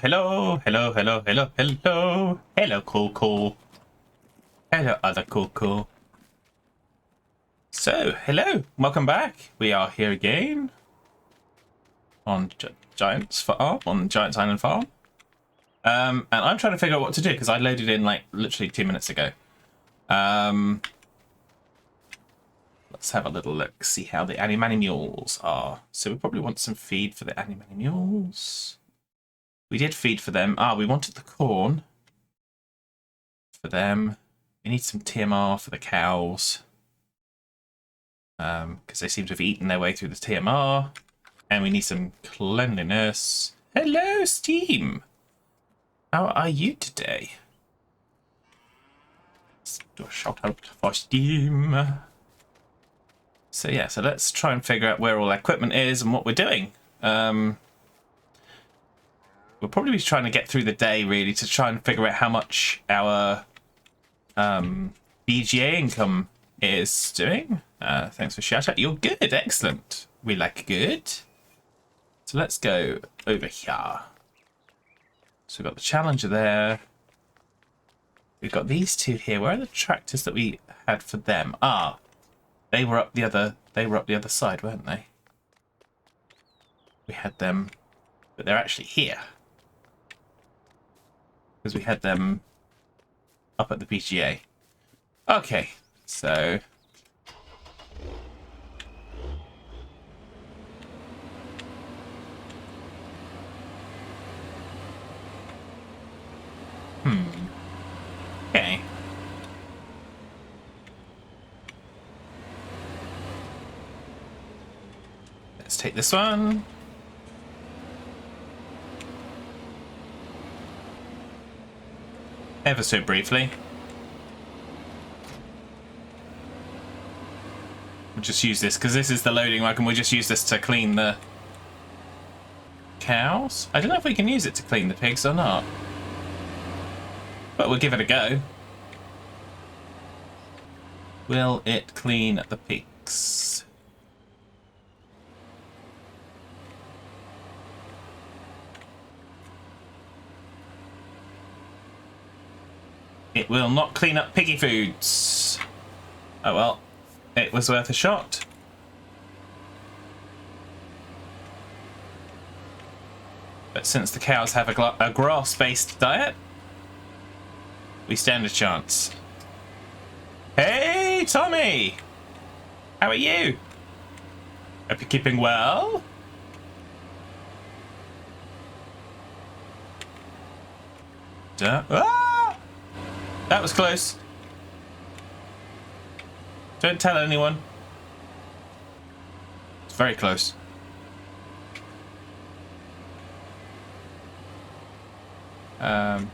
hello, hello, hello, hello, hello. Hello, cool. Hello, other cool. So, hello, welcome back. We are here again on Giants Island Farm. And I'm trying to figure out what to do because I loaded in like literally 2 minutes ago. Let's have a little look, see how the Animani mules are. So we probably want some feed for the Animani mules. We did feed for them. We wanted the corn for them. We need some TMR for the cows. Because they seem to have eaten their way through the TMR. And we need some cleanliness. Hello, Steam! How are you today? Let's do a shout out for Steam. So yeah, so let's try and figure out where all our equipment is and what we're doing. We'll probably be trying to get through the day, really, to try and figure out how much our BGA income is doing. Thanks for shout out. You're good, excellent. We like good. So let's go over here. So we've got the Challenger there. We've got these two here. Where are the tractors that we had for them? They were up the other side, weren't they? We had them, but they're actually here. Because we had them up at the BGA. Okay, so okay. Let's take this one. Ever so briefly. We'll just use this because this is the loading rack and we'll just use this to clean the cows. I don't know if we can use it to clean the pigs or not. But we'll give it a go. Will it clean the pigs? It will not clean up piggy foods. Oh well, it was worth a shot. But since the cows have a grass-based diet, we stand a chance. Hey, Tommy! How are you? Hope you're keeping well. That was close. Don't tell anyone. It's very close. Right,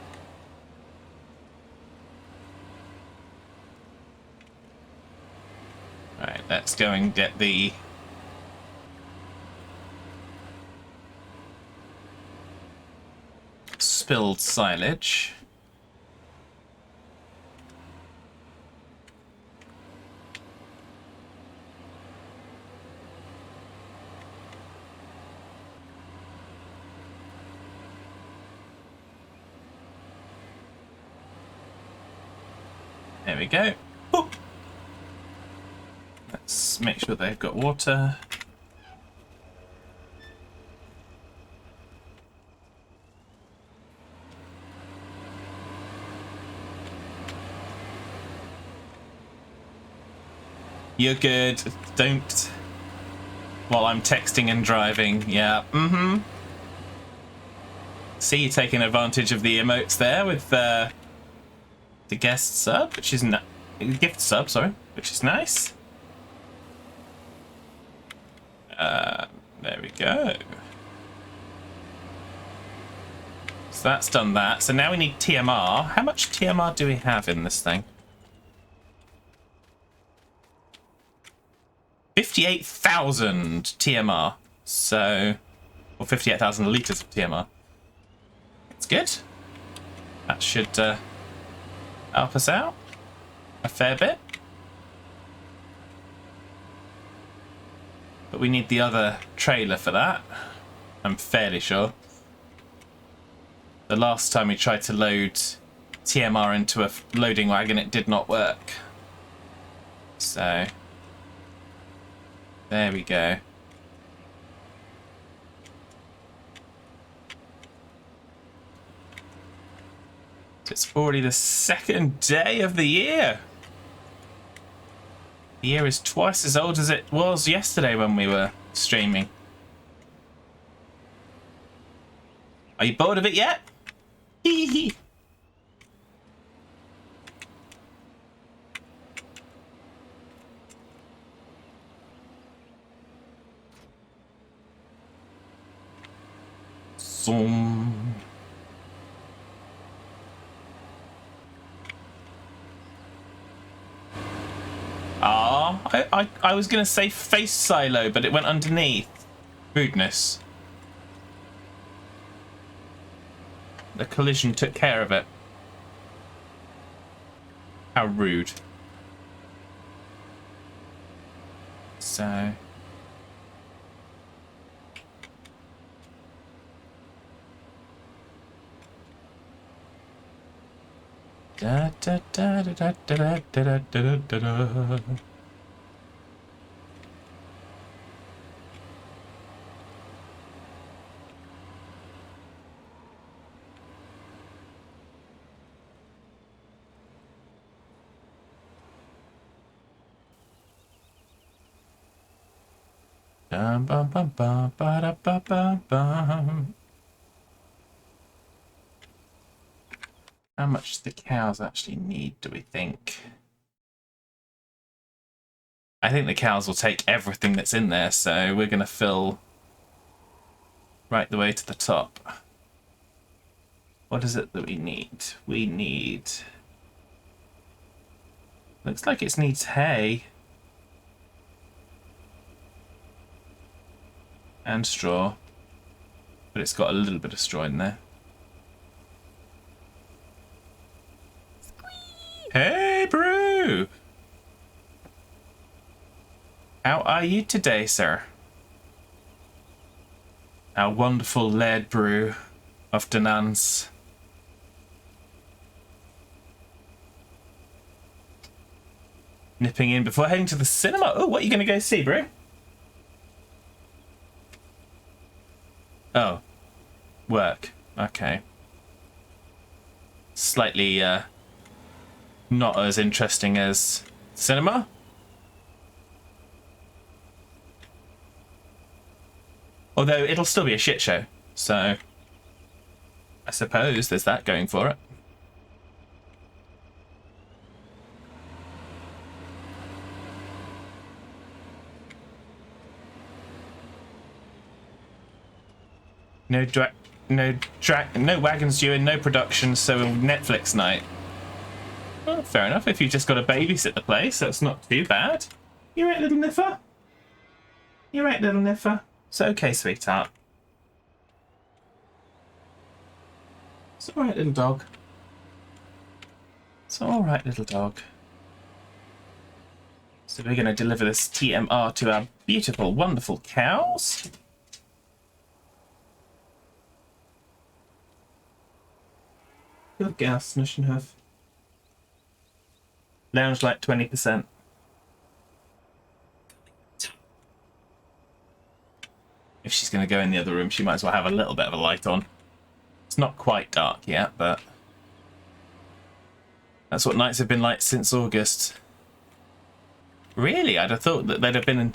let's go and get the spilled silage. There we go. Ooh. Let's make sure they've got water. You're good. Don't. While I'm texting and driving. Yeah. See you taking advantage of the emotes there with the guest sub, which is gift sub, sorry, which is nice. There we go. So that's done that. So now we need TMR. How much TMR do we have in this thing? 58,000 TMR. So, or 58,000 litres of TMR. That's good. That should help us out a fair bit. But we need the other trailer for that, I'm fairly sure. The last time we tried to load TMR into a loading wagon, it did not work. So, there we go. It's already the second day of the year. The year is twice as old as it was yesterday when we were streaming. Are you bored of it yet? Hee hee. Zoom. I was going to say face silo, but it went underneath. Rudeness. The collision took care of it. How rude. So... Da da da da da da da da da da. Bum bum bum bum ba da ba bum bum. How much do the cows actually need, do we think? I think the cows will take everything that's in there, so we're going to fill right the way to the top. What is it that we need? We need... Looks like it needs hay. And straw. But it's got a little bit of straw in there. Hey, Brew! How are you today, sir? Our wonderful lead brew of Danans. Nipping in before heading to the cinema. Oh, what are you going to go see, Brew? Oh. Work. Okay. Slightly, not as interesting as cinema. Although it'll still be a shit show, so I suppose there's that going for it. No wagons due in, no production, so Netflix night. Well, fair enough, if you've just got to babysit the place, that's not too bad. You right, little Niffer? You right, little Niffer? It's okay, sweetheart. It's alright, little dog. It's alright, little dog. So we're going to deliver this TMR to our beautiful, wonderful cows. Good girl, Snush and Huff. Lounge like 20%. If she's going to go in the other room, she might as well have a little bit of a light on. It's not quite dark yet, but that's what nights have been like since August. Really? I'd have thought that they'd have been in...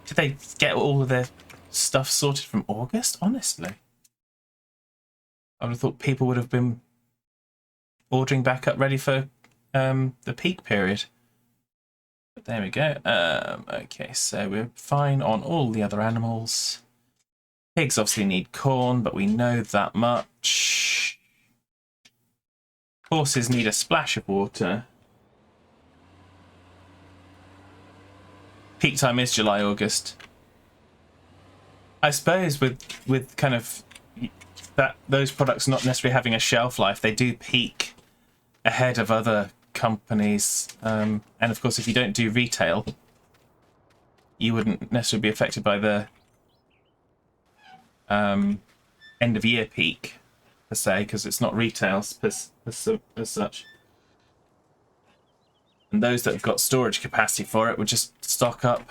Did they get all of their stuff sorted from August? Honestly. I would have thought people would have been ordering back up ready for the peak period. But there we go. Okay, so we're fine on all the other animals. Pigs obviously need corn, but we know that much. Horses need a splash of water. Peak time is July, August. I suppose with kind of those products not necessarily having a shelf life, they do peak ahead of other companies. And of course, if you don't do retail, you wouldn't necessarily be affected by the end of year peak. per se, because it's not retails as such. And those that have got storage capacity for it would just stock up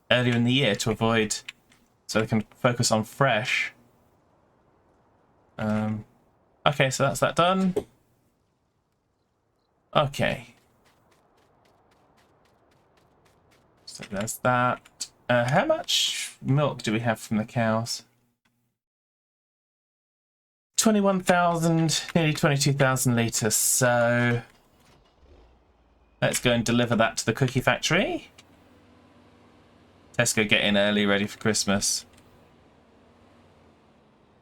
earlier in the year to avoid, so they can focus on fresh. Okay, so that's that done. Okay. So there's that. How much milk do we have from the cows? 21,000, nearly 22,000 litres. So let's go and deliver that to the cookie factory. Tesco get in early, ready for Christmas.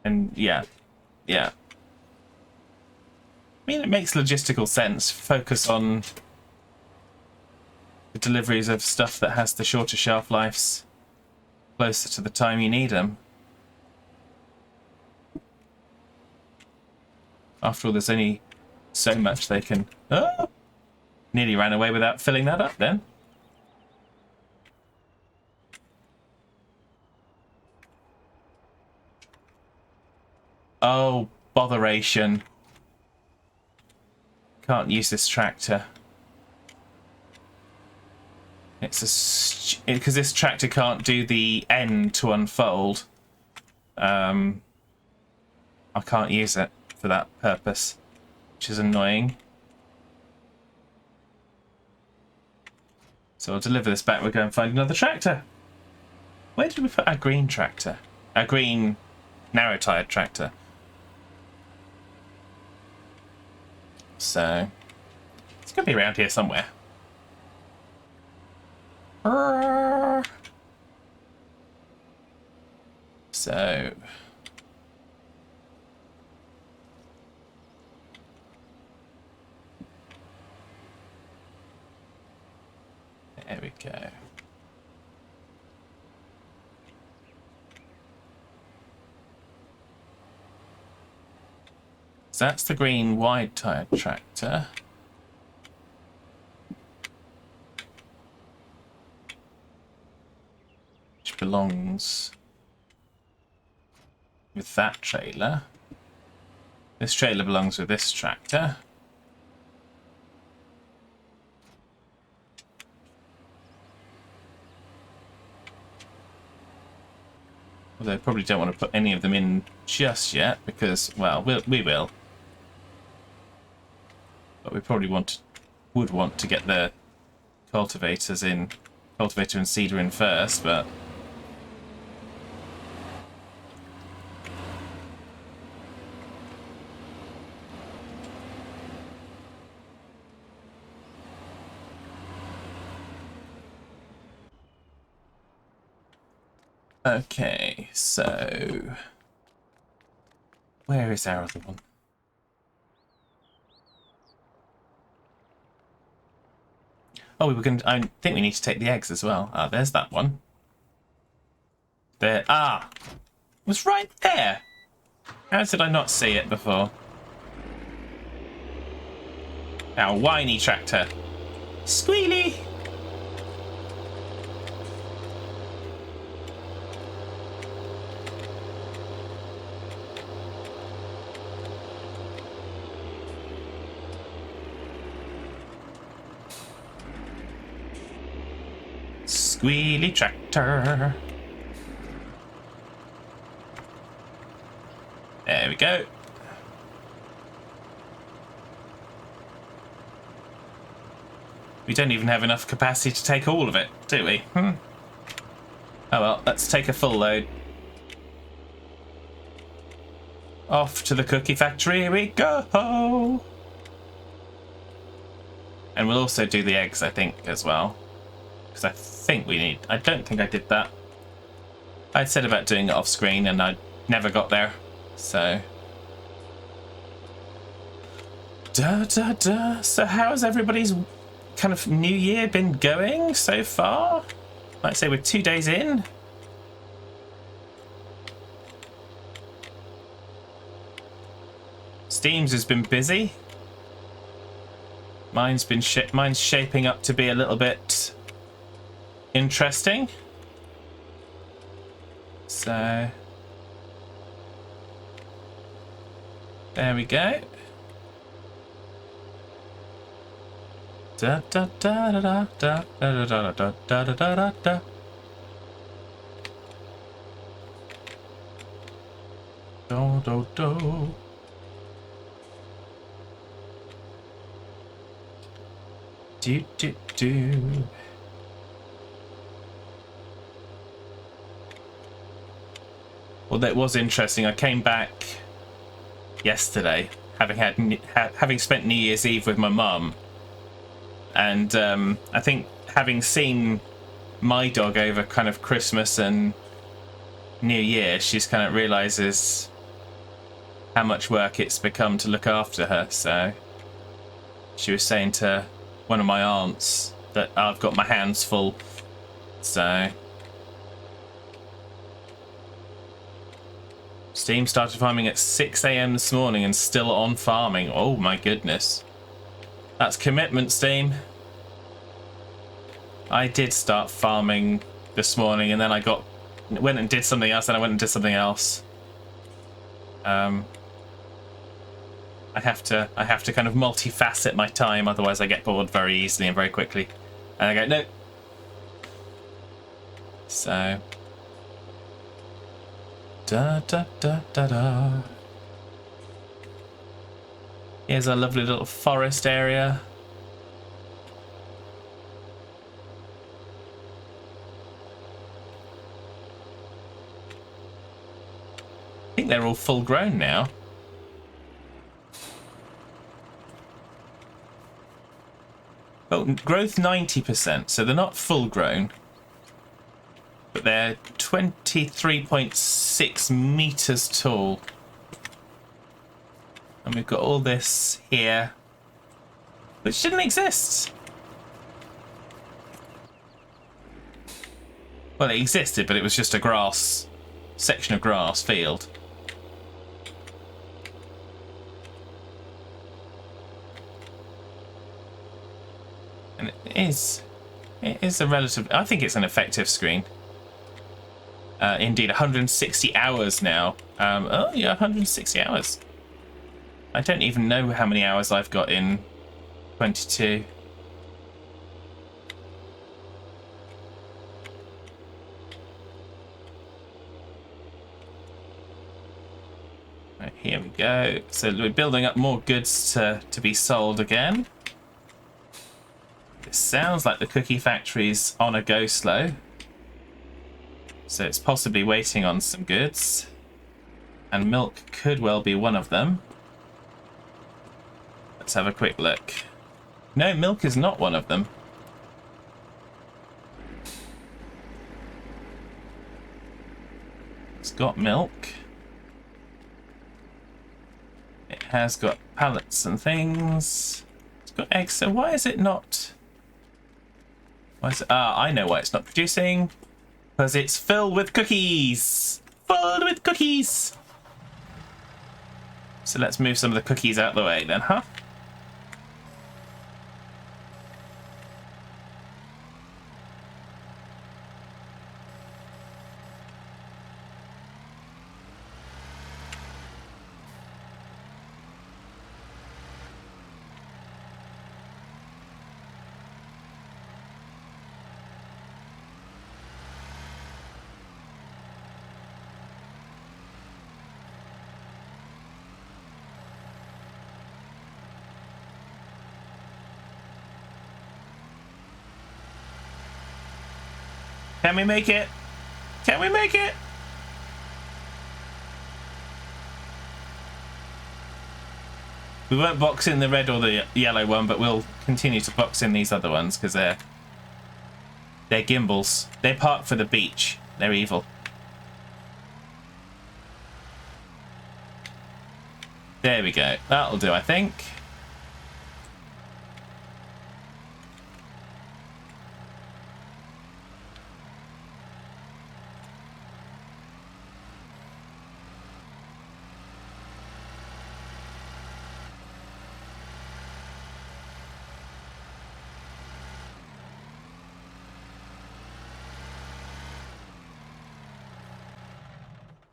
And yeah. I mean, it makes logistical sense. Focus on the deliveries of stuff that has the shorter shelf lives closer to the time you need them. After all, there's only so much they can... Oh! Nearly ran away without filling that up then. Oh, botheration. Can't use this tractor. It's because this tractor can't do the end to unfold. I can't use it for that purpose, which is annoying. So I'll deliver this back. We'll go and find another tractor. Where did we put our green tractor? Our green narrow-tired tractor. So it's going to be around here somewhere. So there we go. So that's the green wide-tired tractor. Which belongs with that trailer. This trailer belongs with this tractor. Although I probably don't want to put any of them in just yet because, well, we will. But we probably would want to get the cultivator and seeder in first, but okay, so where is our other one? Oh, we were going to... I think we need to take the eggs as well. Ah, there's that one. There. Ah! It was right there! How did I not see it before? Our whiny tractor. Squealy! Squealy tractor. There we go. We don't even have enough capacity to take all of it, do we? Oh well, let's take a full load. Off to the cookie factory we go. And we'll also do the eggs, I think, as well. Because I think we need... I don't think I did that. I'd said about doing it off screen and I never got there. So... So how has everybody's kind of new year been going so far? Like I say, we're 2 days in. Steam's has been busy. Mine's shaping up to be a little bit interesting. So There we go. Da da da da da da da da da da da da da da. Do do do. Do do do. Well, that was interesting. I came back yesterday, having spent New Year's Eve with my mum, and I think having seen my dog over kind of Christmas and New Year, she's kind of realizes how much work it's become to look after her. So she was saying to one of my aunts that I've got my hands full. So Steam started farming at 6 a.m. this morning and still on farming. Oh my goodness. That's commitment, Steam. I did start farming this morning, and then I went and did something else, and I went and did something else. I have to kind of multifacet my time, otherwise I get bored very easily and very quickly. And I go, no. So da da da da da. Here's a lovely little forest area. I think they're all full grown now. Oh, growth 90%, so they're not full grown, but they're 23.6 meters tall. And we've got all this here, which didn't exist. Well, it existed, but it was just a section of grass field. And it is a relative, I think it's an effective screen. Indeed, 160 hours now. Oh yeah, 160 hours. I don't even know how many hours I've got in 22. Right, here we go. So we're building up more goods to be sold again. It sounds like the cookie factory's on a go slow. So it's possibly waiting on some goods. And milk could well be one of them. Let's have a quick look. No, milk is not one of them. It's got milk. It has got pallets and things. It's got eggs, so why is it not... Why is it... Ah, I know why it's not producing. Because it's filled with cookies! Filled with cookies! So let's move some of the cookies out of the way then, huh? Can we make it? Can we make it? We won't box in the red or the yellow one, but we'll continue to box in these other ones because they're gimbals. They're parked for the beach. They're evil. There we go. That'll do, I think.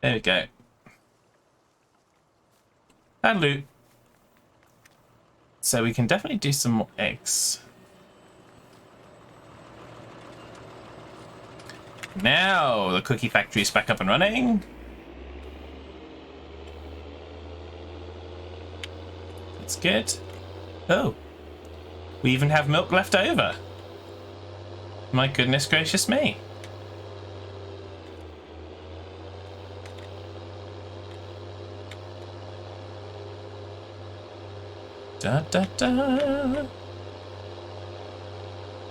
There we go. And loot. So we can definitely do some more eggs. Now the cookie factory is back up and running. That's good. Oh, we even have milk left over. My goodness gracious me. Da da da.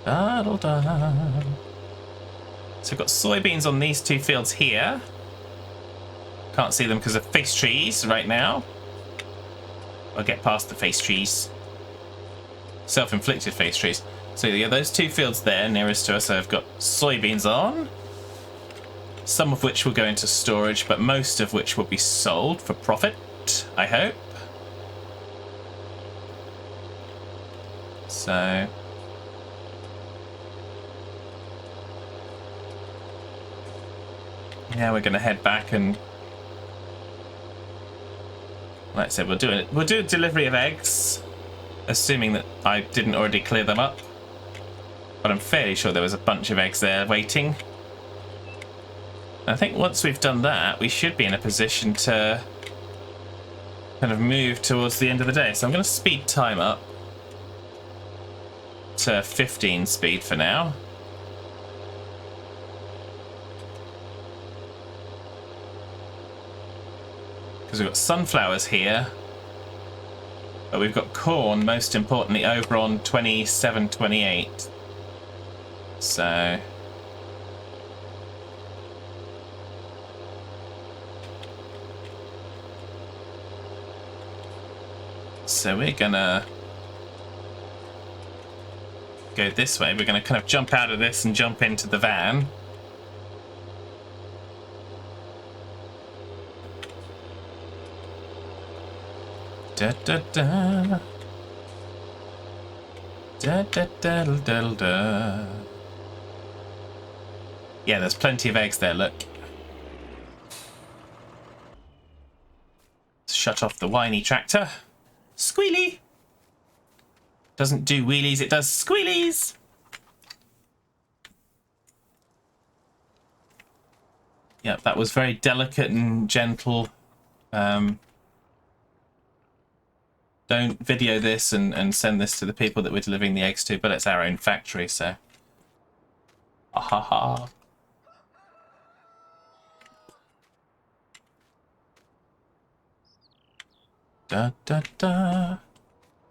Da da da. So we've got soybeans on these two fields here. Can't see them because of face trees right now. I'll get past the face trees. Self-inflicted face trees. So yeah, those two fields there nearest to us, I've got soybeans on. Some of which will go into storage, but most of which will be sold for profit, I hope. So... yeah, we're going to head back and... like I said, we'll do a delivery of eggs, assuming that I didn't already clear them up. But I'm fairly sure there was a bunch of eggs there waiting. I think once we've done that, we should be in a position to kind of move towards the end of the day. So I'm going to speed time up to 15 speed for now. Because we've got sunflowers here, but we've got corn, most importantly, over on 27, 28. So... so we're gonna go this way. We're gonna kind of jump out of this and jump into the van. Da da da. Da da da da da. Yeah, there's plenty of eggs there, look. Shut off the whiny tractor. Squealy! Doesn't do wheelies, it does squealies! Yep, that was very delicate and gentle. Don't video this and send this to the people that we're delivering the eggs to, but it's our own factory, so... ah ha ha. Da da da.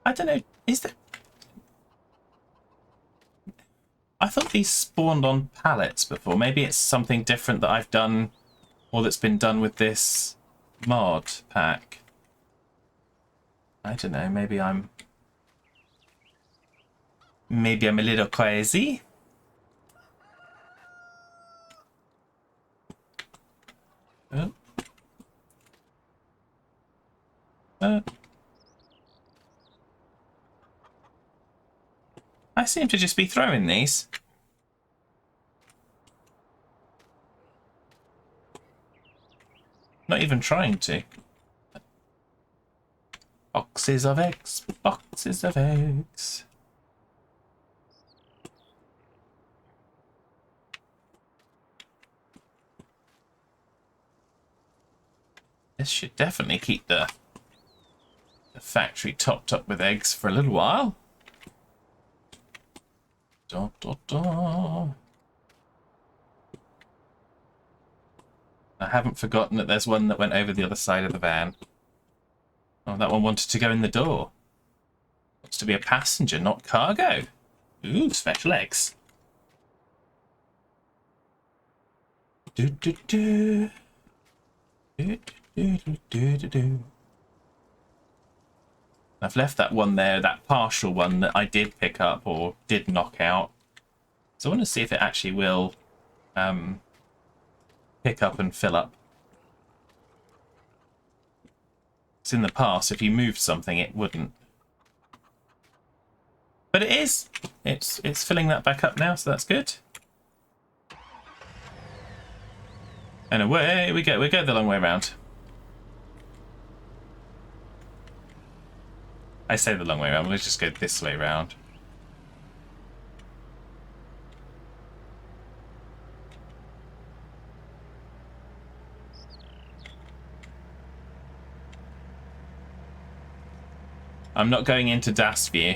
I don't know, is there... I thought these spawned on pallets before. Maybe it's something different that I've done, or that's been done with this mod pack. I don't know, maybe I'm a little crazy. Oh. I seem to just be throwing these. Not even trying to. Boxes of eggs, boxes of eggs. This should definitely keep the factory topped up with eggs for a little while. Da, da, da. I haven't forgotten that there's one that went over the other side of the van. Oh, that one wanted to go in the door. Wants to be a passenger, not cargo. Ooh, special eggs. Do do do. Do do do do do do. I've left that one there, that partial one that I did pick up or did knock out. So I want to see if it actually will pick up and fill up. Because in the past, if you moved something, it wouldn't. But it is. It's filling that back up now, so that's good. And away we go. We go the long way around. I say the long way around. Let's just go this way around. I'm not going into Das view.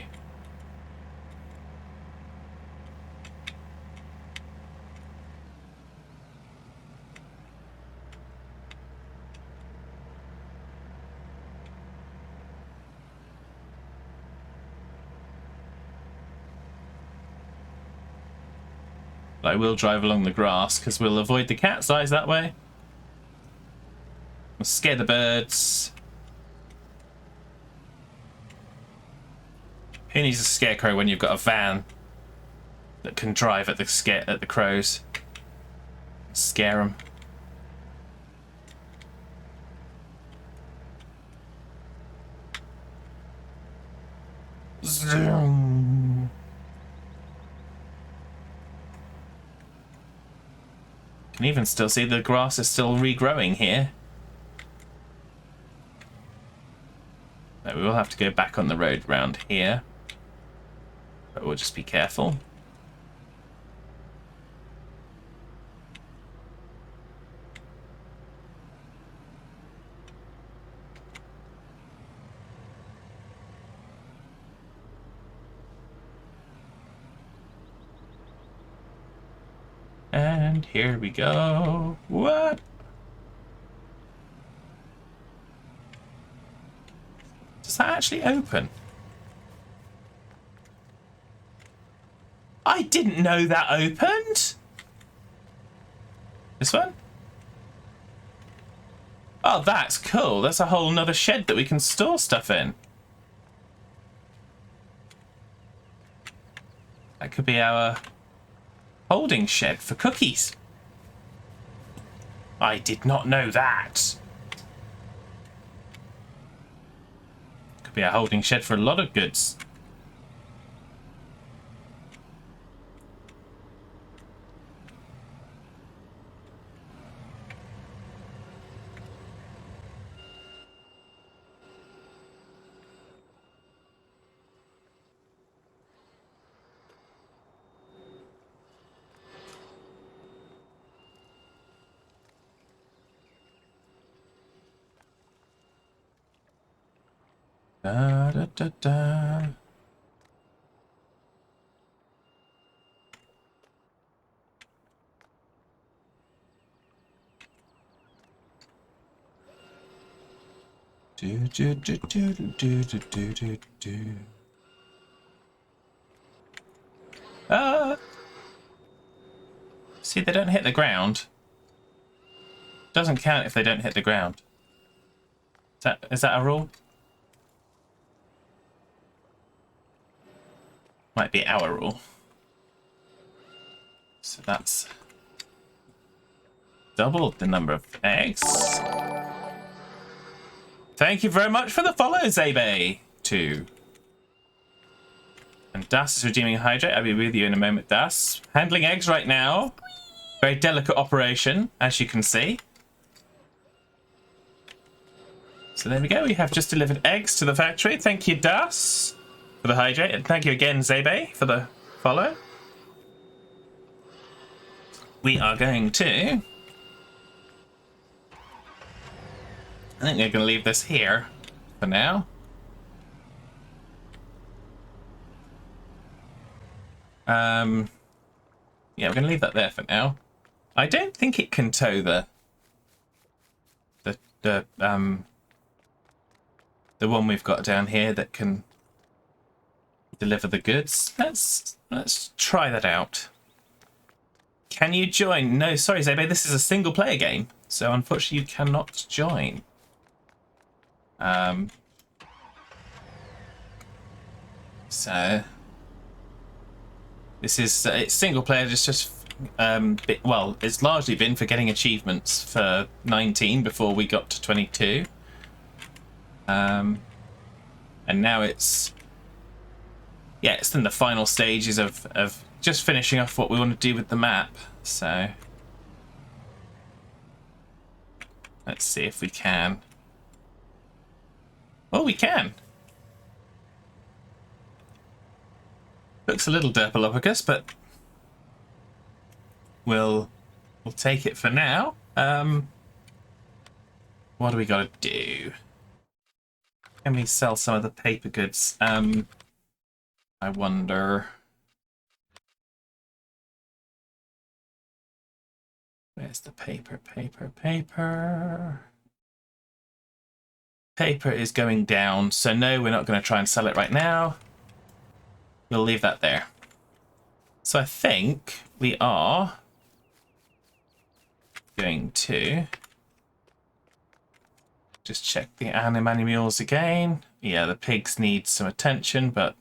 But I will drive along the grass because we'll avoid the cat's eyes that way. We'll scare the birds. Who needs a scarecrow when you've got a van that can drive at the crows? Scare them. Zoom. Can even still see the grass is still regrowing here. No, we will have to go back on the road round here. But we'll just be careful. And here we go. What? Does that actually open? I didn't know that opened. This one? Oh, that's cool. That's a whole nother shed that we can store stuff in. That could be our holding shed for cookies. I did not know that. Could be a holding shed for a lot of goods. Da, da, da, da. Do, do, do, do, do, do, do, do, do. See, they don't hit the ground. Doesn't count if they don't hit the ground. Is that a rule? Might be our rule. So that's doubled the number of eggs. Thank you very much for the follow, Zebe. 2. And Das is redeeming hydrate. I'll be with you in a moment, Das. Handling eggs right now. Very delicate operation, as you can see. So there we go. We have just delivered eggs to the factory. Thank you, Das, for the hydrate. And thank you again, Zebe, for the follow. We are going to... I think we're going to leave this here for now. Yeah, we're going to leave that there for now. I don't think it can tow the one we've got down here that can deliver the goods. Let's try that out. Can you join? No, sorry, Zebe, this is a single player game, so unfortunately you cannot join. So this is it's single player. Well, it's largely been for getting achievements for 19 before we got to 22, and now it's in the final stages of just finishing off what we want to do with the map. So let's see if we can. Oh, we can. Looks a little derpalopicus, but we'll take it for now. What do we got to do? Can we sell some of the paper goods? I wonder. Where's the paper? Paper is going down, so no, we're not going to try and sell it right now. We'll leave that there. So I think we are going to just check the animals again. Yeah, the pigs need some attention, but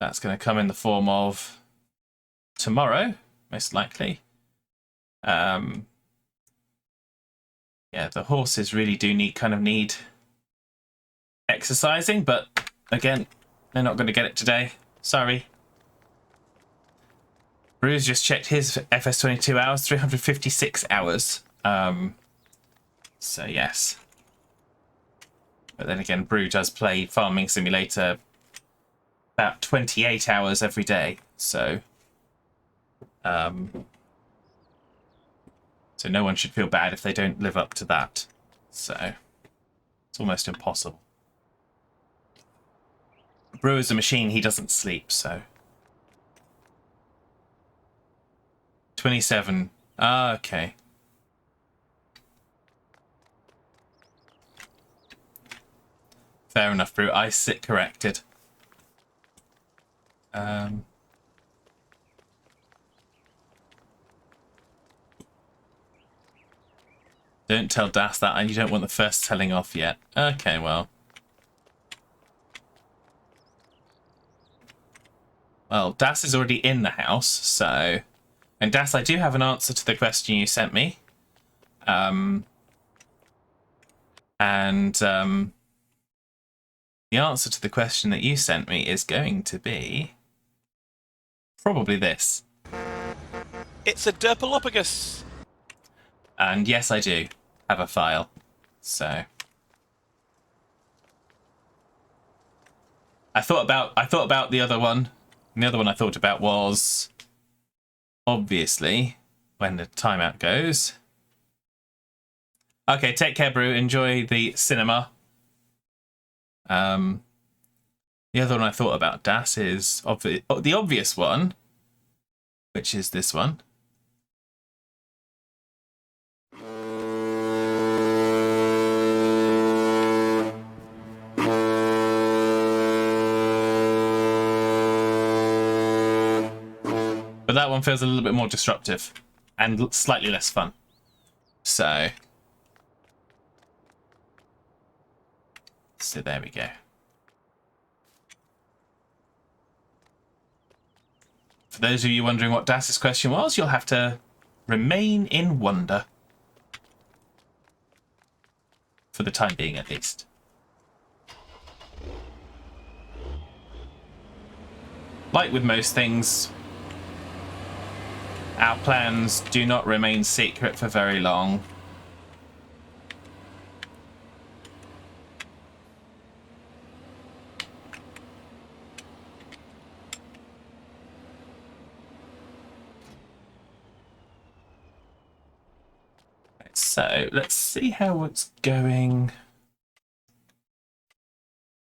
that's going to come in the form of tomorrow, most likely. Yeah, the horses really do need exercising, but again, they're not going to get it today. Sorry. Bruce just checked his FS22 hours, 356 hours. So yes. But then again, Brew does play Farming Simulator about 28 hours every day. So so no one should feel bad if they don't live up to that. So it's almost impossible. Brew is a machine, he doesn't sleep, so 27. Ah, okay. Fair enough, Brew. I sit corrected. Don't tell Das that, and you don't want the first telling off yet. Okay, well. Well, Das is already in the house, so... And Das, I do have an answer to the question you sent me. The answer to the question that you sent me is going to be... probably this. It's a derpalopicus! And yes, I do have a file, so... I thought about the other one. And the other one I thought about was, obviously, when the timeout goes. Okay, take care, Brew. Enjoy the cinema. The other one I thought about, Das, is the obvious one, which is this one. But that one feels a little bit more disruptive and slightly less fun. So there we go. For those of you wondering what Das's question was, you'll have to remain in wonder. For the time being, at least. Like with most things, our plans do not remain secret for very long. So let's see how it's going.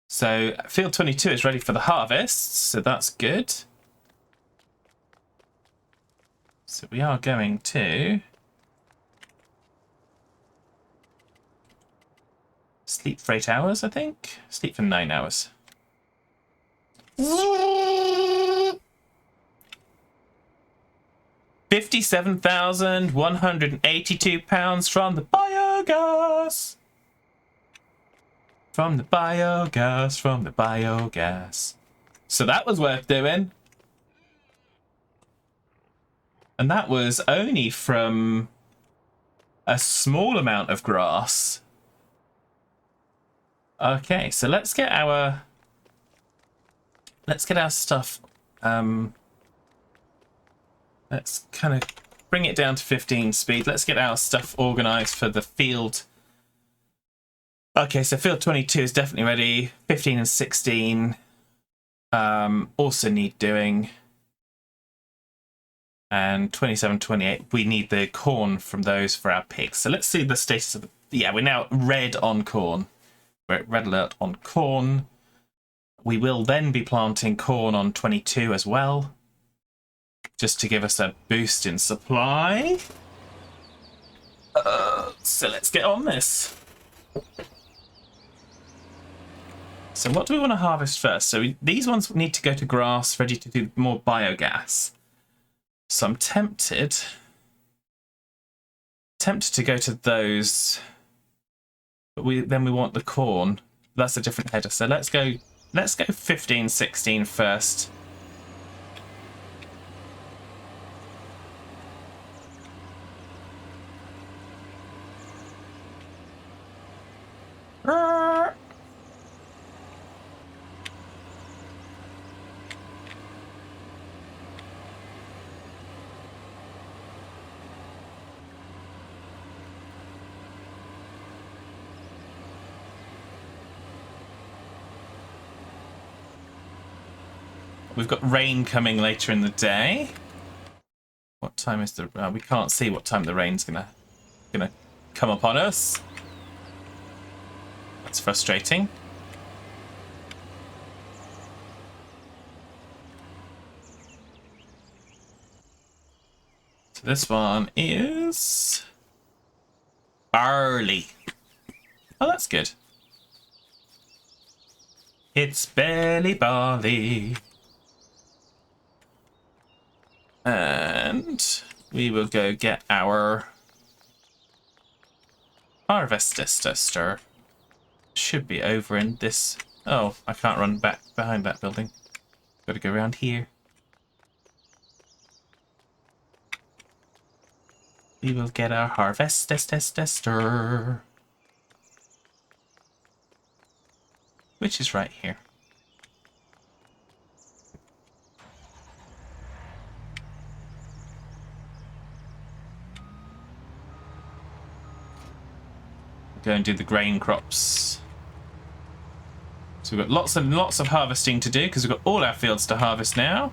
So field 22 is ready for the harvest, so that's good. So we are going to sleep for 8 hours, I think. Sleep for 9 hours. £57,182 from the biogas. From the biogas. So that was worth doing. And that was only from a small amount of grass. Okay, so let's get our stuff. Let's kind of bring it down to 15 speed. Let's get our stuff organized for the field. Okay, so field 22 is definitely ready. 15 and 16 also need doing. And 27, 28, we need the corn from those for our pigs. So let's see the status of the... Yeah, we're now red on corn. We're at red alert on corn. We will then be planting corn on 22 as well, just to give us a boost in supply. So let's get on this. So what do we want to harvest first? So these ones need to go to grass, ready to do more biogas. So I'm tempted to go to those, but then we want the corn. That's a different header. So let's go 15, 16 first. We've got rain coming later in the day. What time is the... we can't see what time the rain's gonna come upon us. That's frustrating. So this one is barley. Oh, that's good. It's barely barley. And we will go get our harvester. Should be over in this... Oh, I can't run back behind that building. Got to go around here. We will get our harvester. Which is right here. Go and do the grain crops. So we've got lots and lots of harvesting to do because we've got all our fields to harvest now.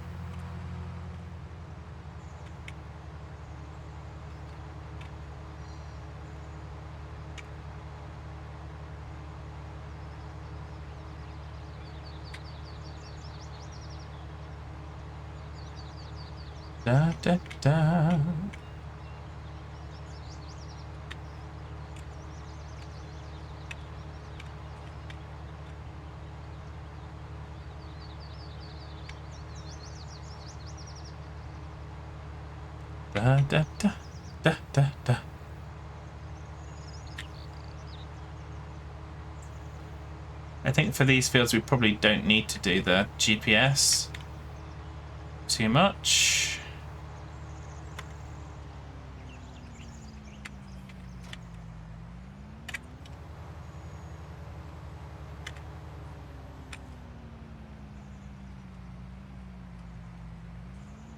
Da da da. Da da da da da da. I think for these fields we probably don't need to do the GPS too much.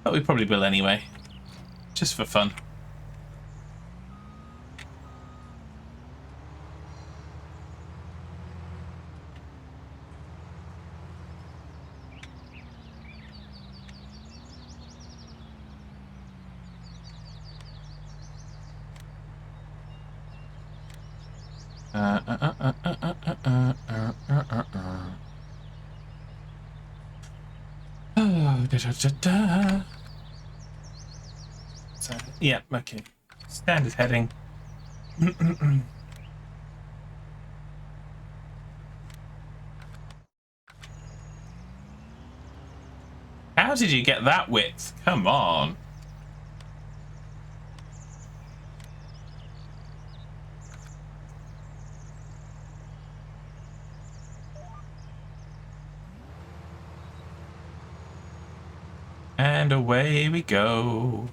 But we probably will anyway. Just for fun. Oh, da, da, da, da. So, yeah, okay. Standard heading. How did you get that width? Come on. And away we go.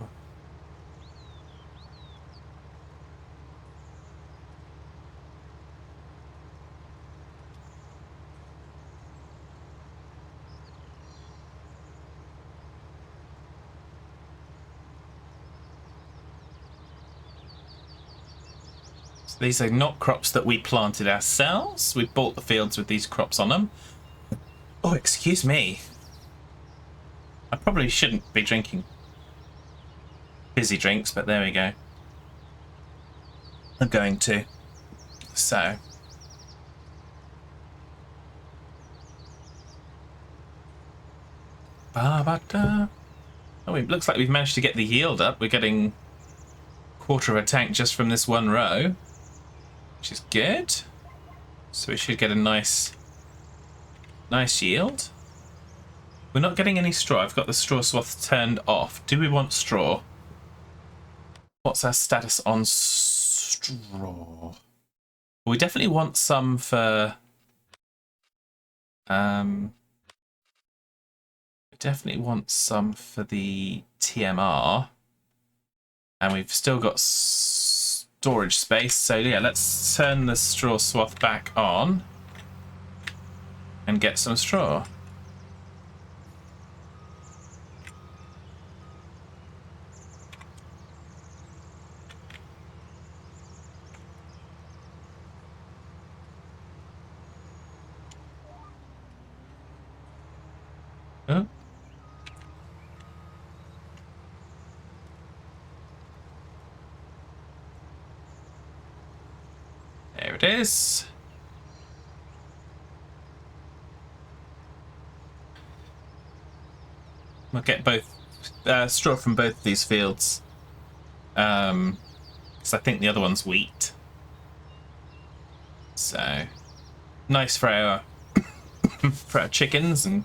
So these are not crops that we planted ourselves. We bought the fields with these crops on them. Oh, excuse me. I probably shouldn't be drinking fizzy drinks, but there we go. I'm going to. So. Ba-ba-da. Oh, it looks like we've managed to get the yield up. We're getting quarter of a tank just from this one row, which is good. So we should get a nice yield. We're not getting any straw. I've got the straw swath turned off. Do we want straw? What's our status on straw? We definitely want some for... we definitely want some for the TMR. And we've still got storage space. So yeah, let's turn the straw swath back on and get some straw. Oh. There it is. We'll get both straw from both of these fields. Because I think the other one's wheat. So nice for our for our chickens and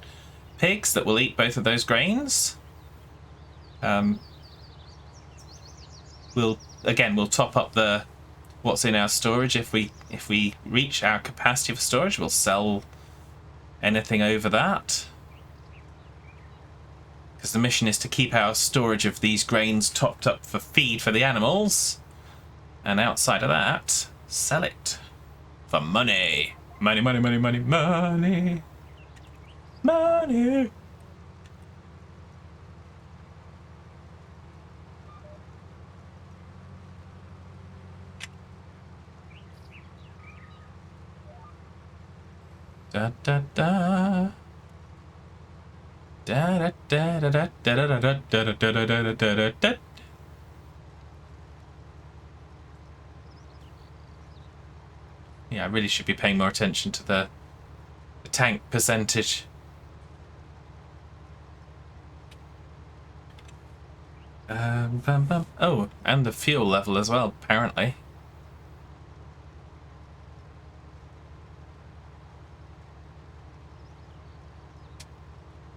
pigs that will eat both of those grains. We'll top up the what's in our storage if we reach our capacity for storage. We'll sell anything over that, because the mission is to keep our storage of these grains topped up for feed for the animals, and outside of that, sell it for money. Money, money, money, money, money, money. Da da da. Da da da da da da da da da da da da da da. Yeah, I really should be paying more attention to the tank percentage. Oh, and the fuel level as well, apparently.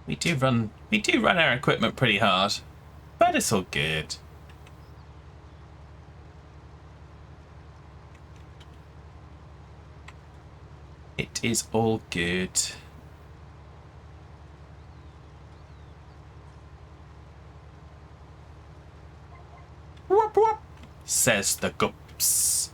We do run our equipment pretty hard, but it's all good. It is all good. Whoop whoop, says the goops.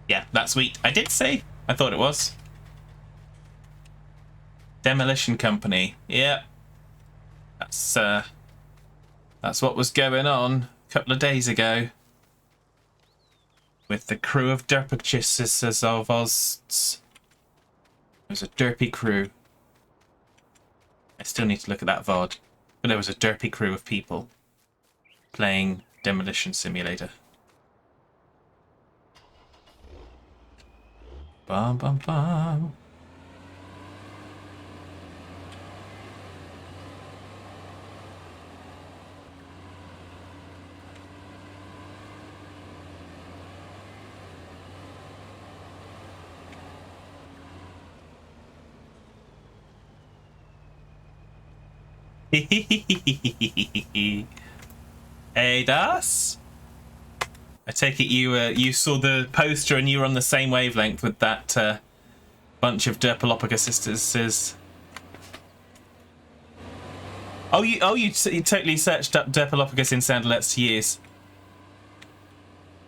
Yeah, that's wheat. I did say. I thought it was. Demolition company. Yeah. That's what was going on a couple of days ago. With the crew of derpachists of Oz. It was a derpy crew. I still need to look at that VOD. But there was a derpy crew of people playing Demolition Simulator. Bum bum bum. Hey, Das. I take it you saw the poster and you were on the same wavelength with that bunch of Derpalopaga sisters. You totally searched up Derpalopagus in sound alerts to use.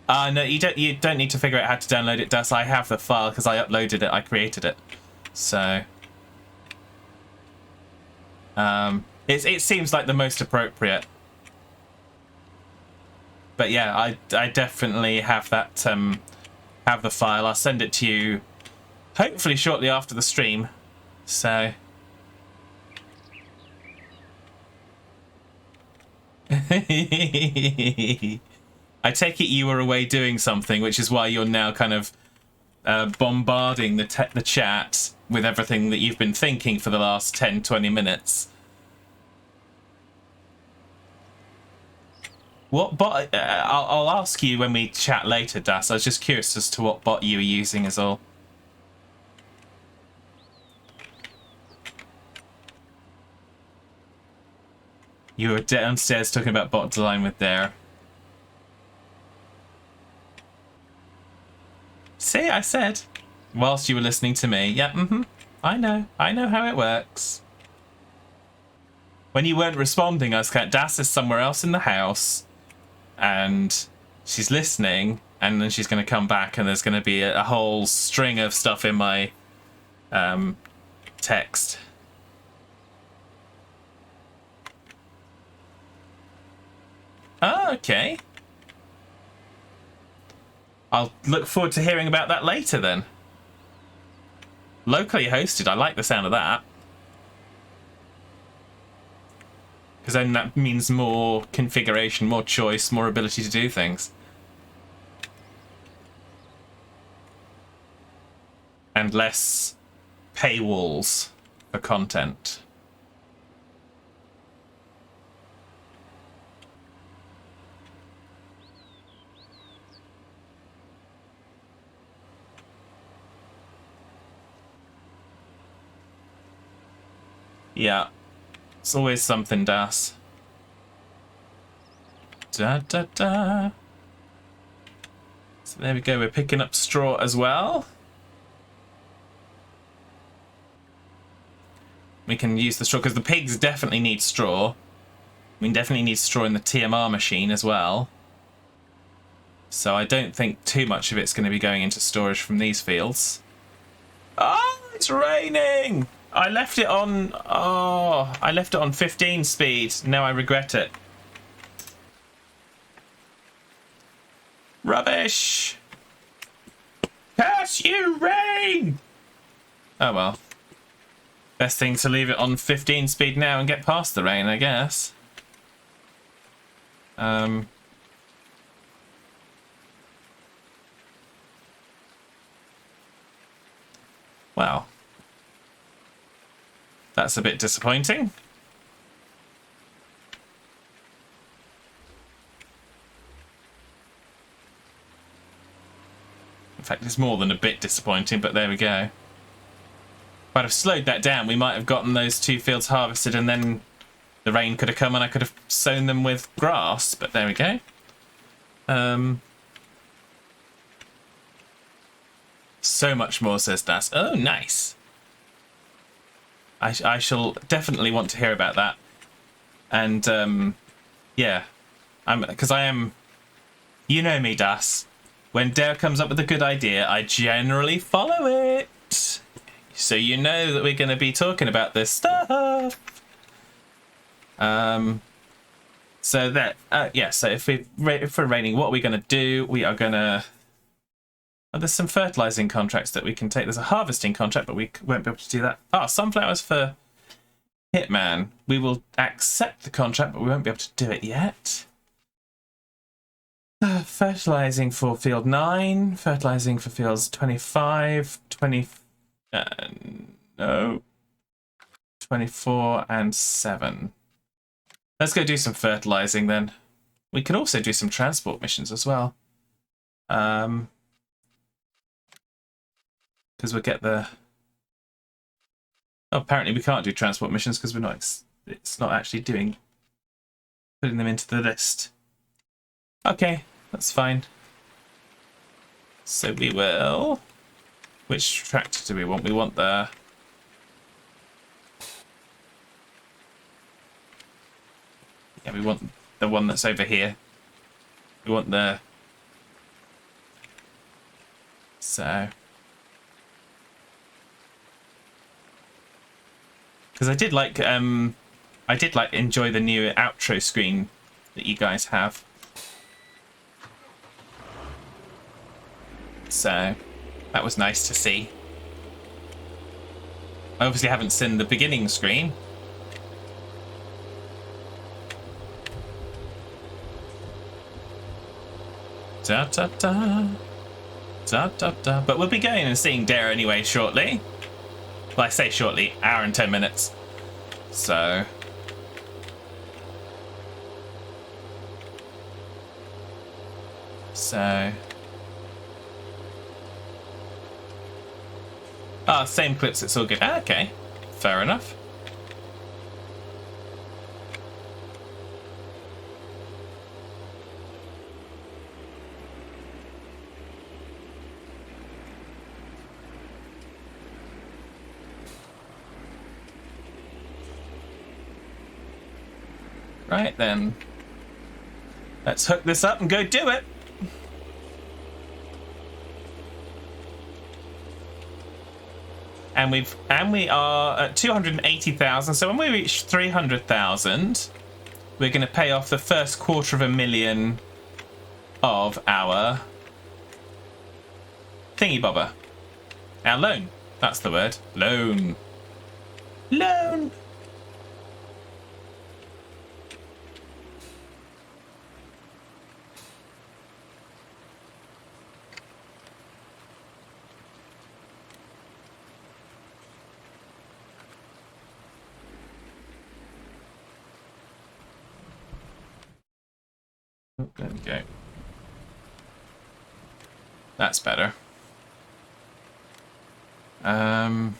No, you don't need to figure out how to download it, Dus. I have the file because I uploaded it. I created it. So it seems like the most appropriate. But yeah, I definitely have that have the file. I'll send it to you hopefully shortly after the stream. So I take it you were away doing something, which is why you're now kind of bombarding the chat with everything that you've been thinking for the last 10-20 minutes. What bot? I'll ask you when we chat later, Das. I was just curious as to what bot you were using is all. You were downstairs talking about bot design with Dare. See, I said. Whilst you were listening to me. Yeah, I know how it works. When you weren't responding, I was kind of, Das is somewhere else in the house. And she's listening. And then she's going to come back and there's going to be a whole string of stuff in my text. Oh, okay. I'll look forward to hearing about that later then. Locally hosted, I like the sound of that. Because then that means more configuration, more choice, more ability to do things. And less paywalls for content. Yeah, it's always something, Das. Da da da. So there we go, we're picking up straw as well. We can use the straw, because the pigs definitely need straw. We definitely need straw in the TMR machine as well. So I don't think too much of it's going to be going into storage from these fields. Oh, it's raining! I left it on... Oh, I left it on 15 speed. Now I regret it. Rubbish! Curse you, rain! Oh well. Best thing to leave it on 15 speed now and get past the rain, I guess. Wow. That's a bit disappointing. In fact, it's more than a bit disappointing, but there we go. If I'd have slowed that down, we might have gotten those 2 fields harvested and then the rain could have come and I could have sown them with grass, but there we go. So much more, says Das. Oh, nice. I shall definitely want to hear about that. And, yeah. Because I am... You know me, Das. When Dare comes up with a good idea, I generally follow it. So you know that we're going to be talking about this stuff. So that... yeah, so if we're raining, what are we going to do? We are going to... Oh, there's some fertilizing contracts that we can take. There's a harvesting contract, but we won't be able to do that. Ah, sunflowers for Hitman. We will accept the contract, but we won't be able to do it yet. Fertilizing for field 9. Fertilizing for fields 25, 20... no. 24 and 7. Let's go do some fertilizing then. We can also do some transport missions as well. Because we'll get the... Oh, apparently we can't do transport missions because we're not... It's not actually putting them into the list. Okay, that's fine. So we will... Which tractor do we want? We want the... we want the one that's over here. We want the... So... Because I did like enjoy the new outro screen that you guys have. So that was nice to see. I obviously haven't seen the beginning screen. Da da da. Da da da. But we'll be going and seeing Dare anyway shortly. Well, I say shortly, hour and 10 minutes. So... Ah, same clips, it's all good. Ah, okay. Fair enough. Right then. Let's hook this up and go do it. And we are at 280,000. So when we reach 300,000, we're going to pay off the first $250,000 of our thingy bobber. Our loan. That's the word. Loan. Loan. Oh, there we go. That's better. Dum,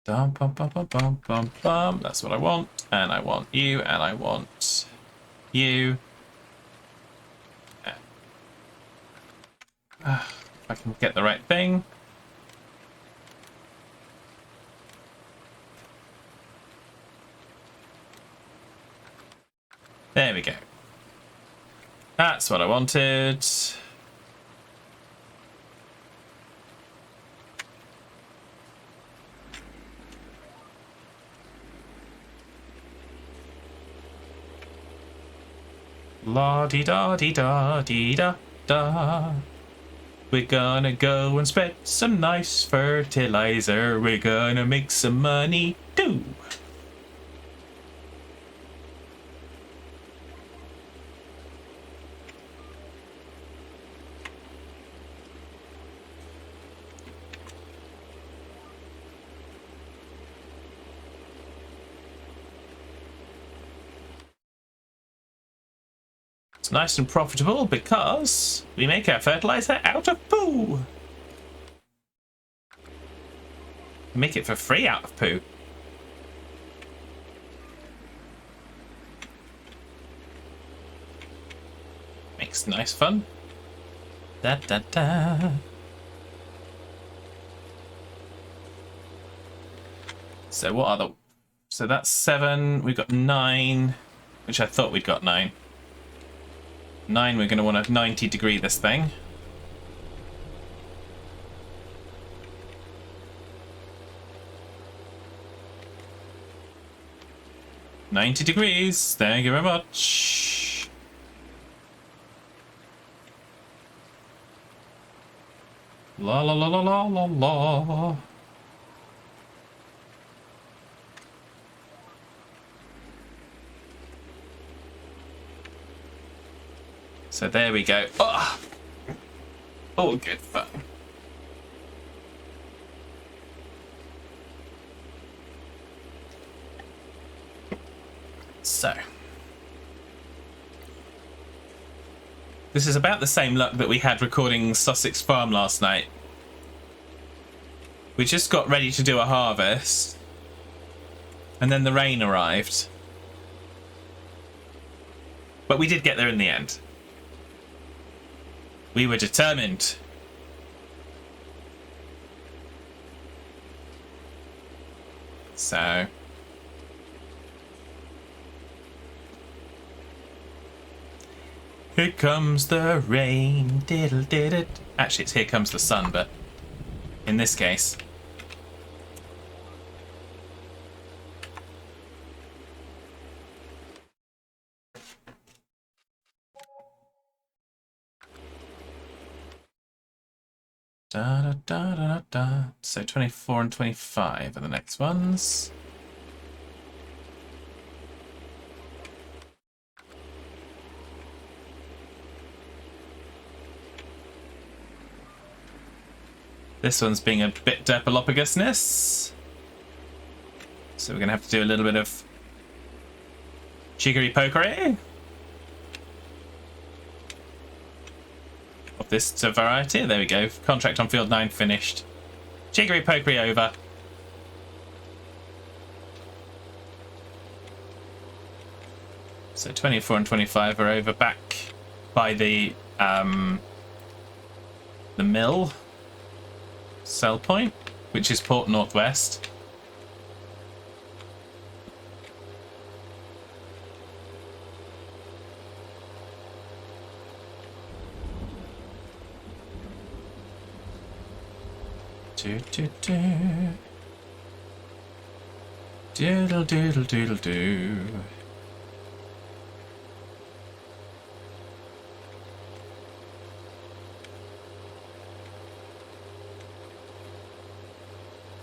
bum, bum, bum, bum, bum, bum. That's what I want. And I want you, and I want you. If I can get the right thing. There we go. That's what I wanted. La dee da dee da dee da da. We're gonna go and spread some nice fertilizer. We're gonna make some money too. It's nice and profitable because we make our fertilizer out of poo. We make it for free out of poo. Makes nice fun. Da da da. So what are the... So that's 7. We've got 9, which I thought we'd got 9. 9, we're going to want to 90 degree this thing. $90 degrees. Thank you very much. La la la la la la la. So there we go. Oh, all good fun. So this is about the same luck that we had recording Sussex Farm last night. We just got ready to do a harvest, and then the rain arrived. But we did get there in the end. We were determined. So here comes the rain, diddle did it. Actually, it's here comes the sun, but in this case. Da, da, da, da, da. So 24 and 25 are the next ones. This one's being a bit derpalopagousness. So we're going to have to do a little bit of jiggery-pokery of this variety. There we go. Contract on field 9 finished. Jiggery-pokery over. So 24 and 25 are over back by the mill sell point, which is Port Northwest. Do do do. Doodle doodle doodle doo.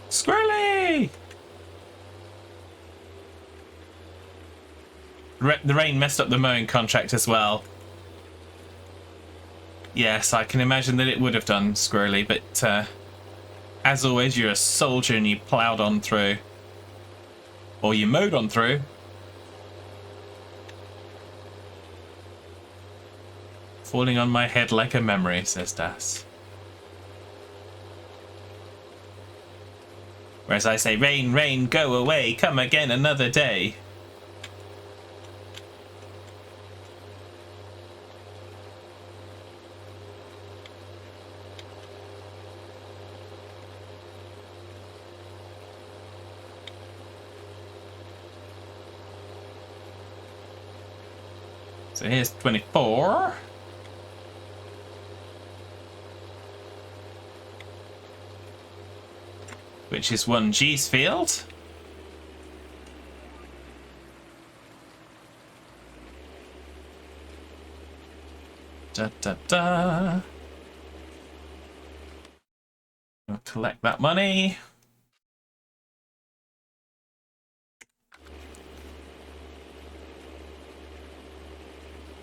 Squirrely! The rain messed up the mowing contract as well. Yes, I can imagine that it would have done, Squirrely, but as always, you're a soldier and you ploughed on through. Or you mowed on through. Falling on my head like a memory, says Das. Whereas I say, rain, rain, go away, come again another day. So here's 24. Which is 1G's field. Da da da. We'll collect that money.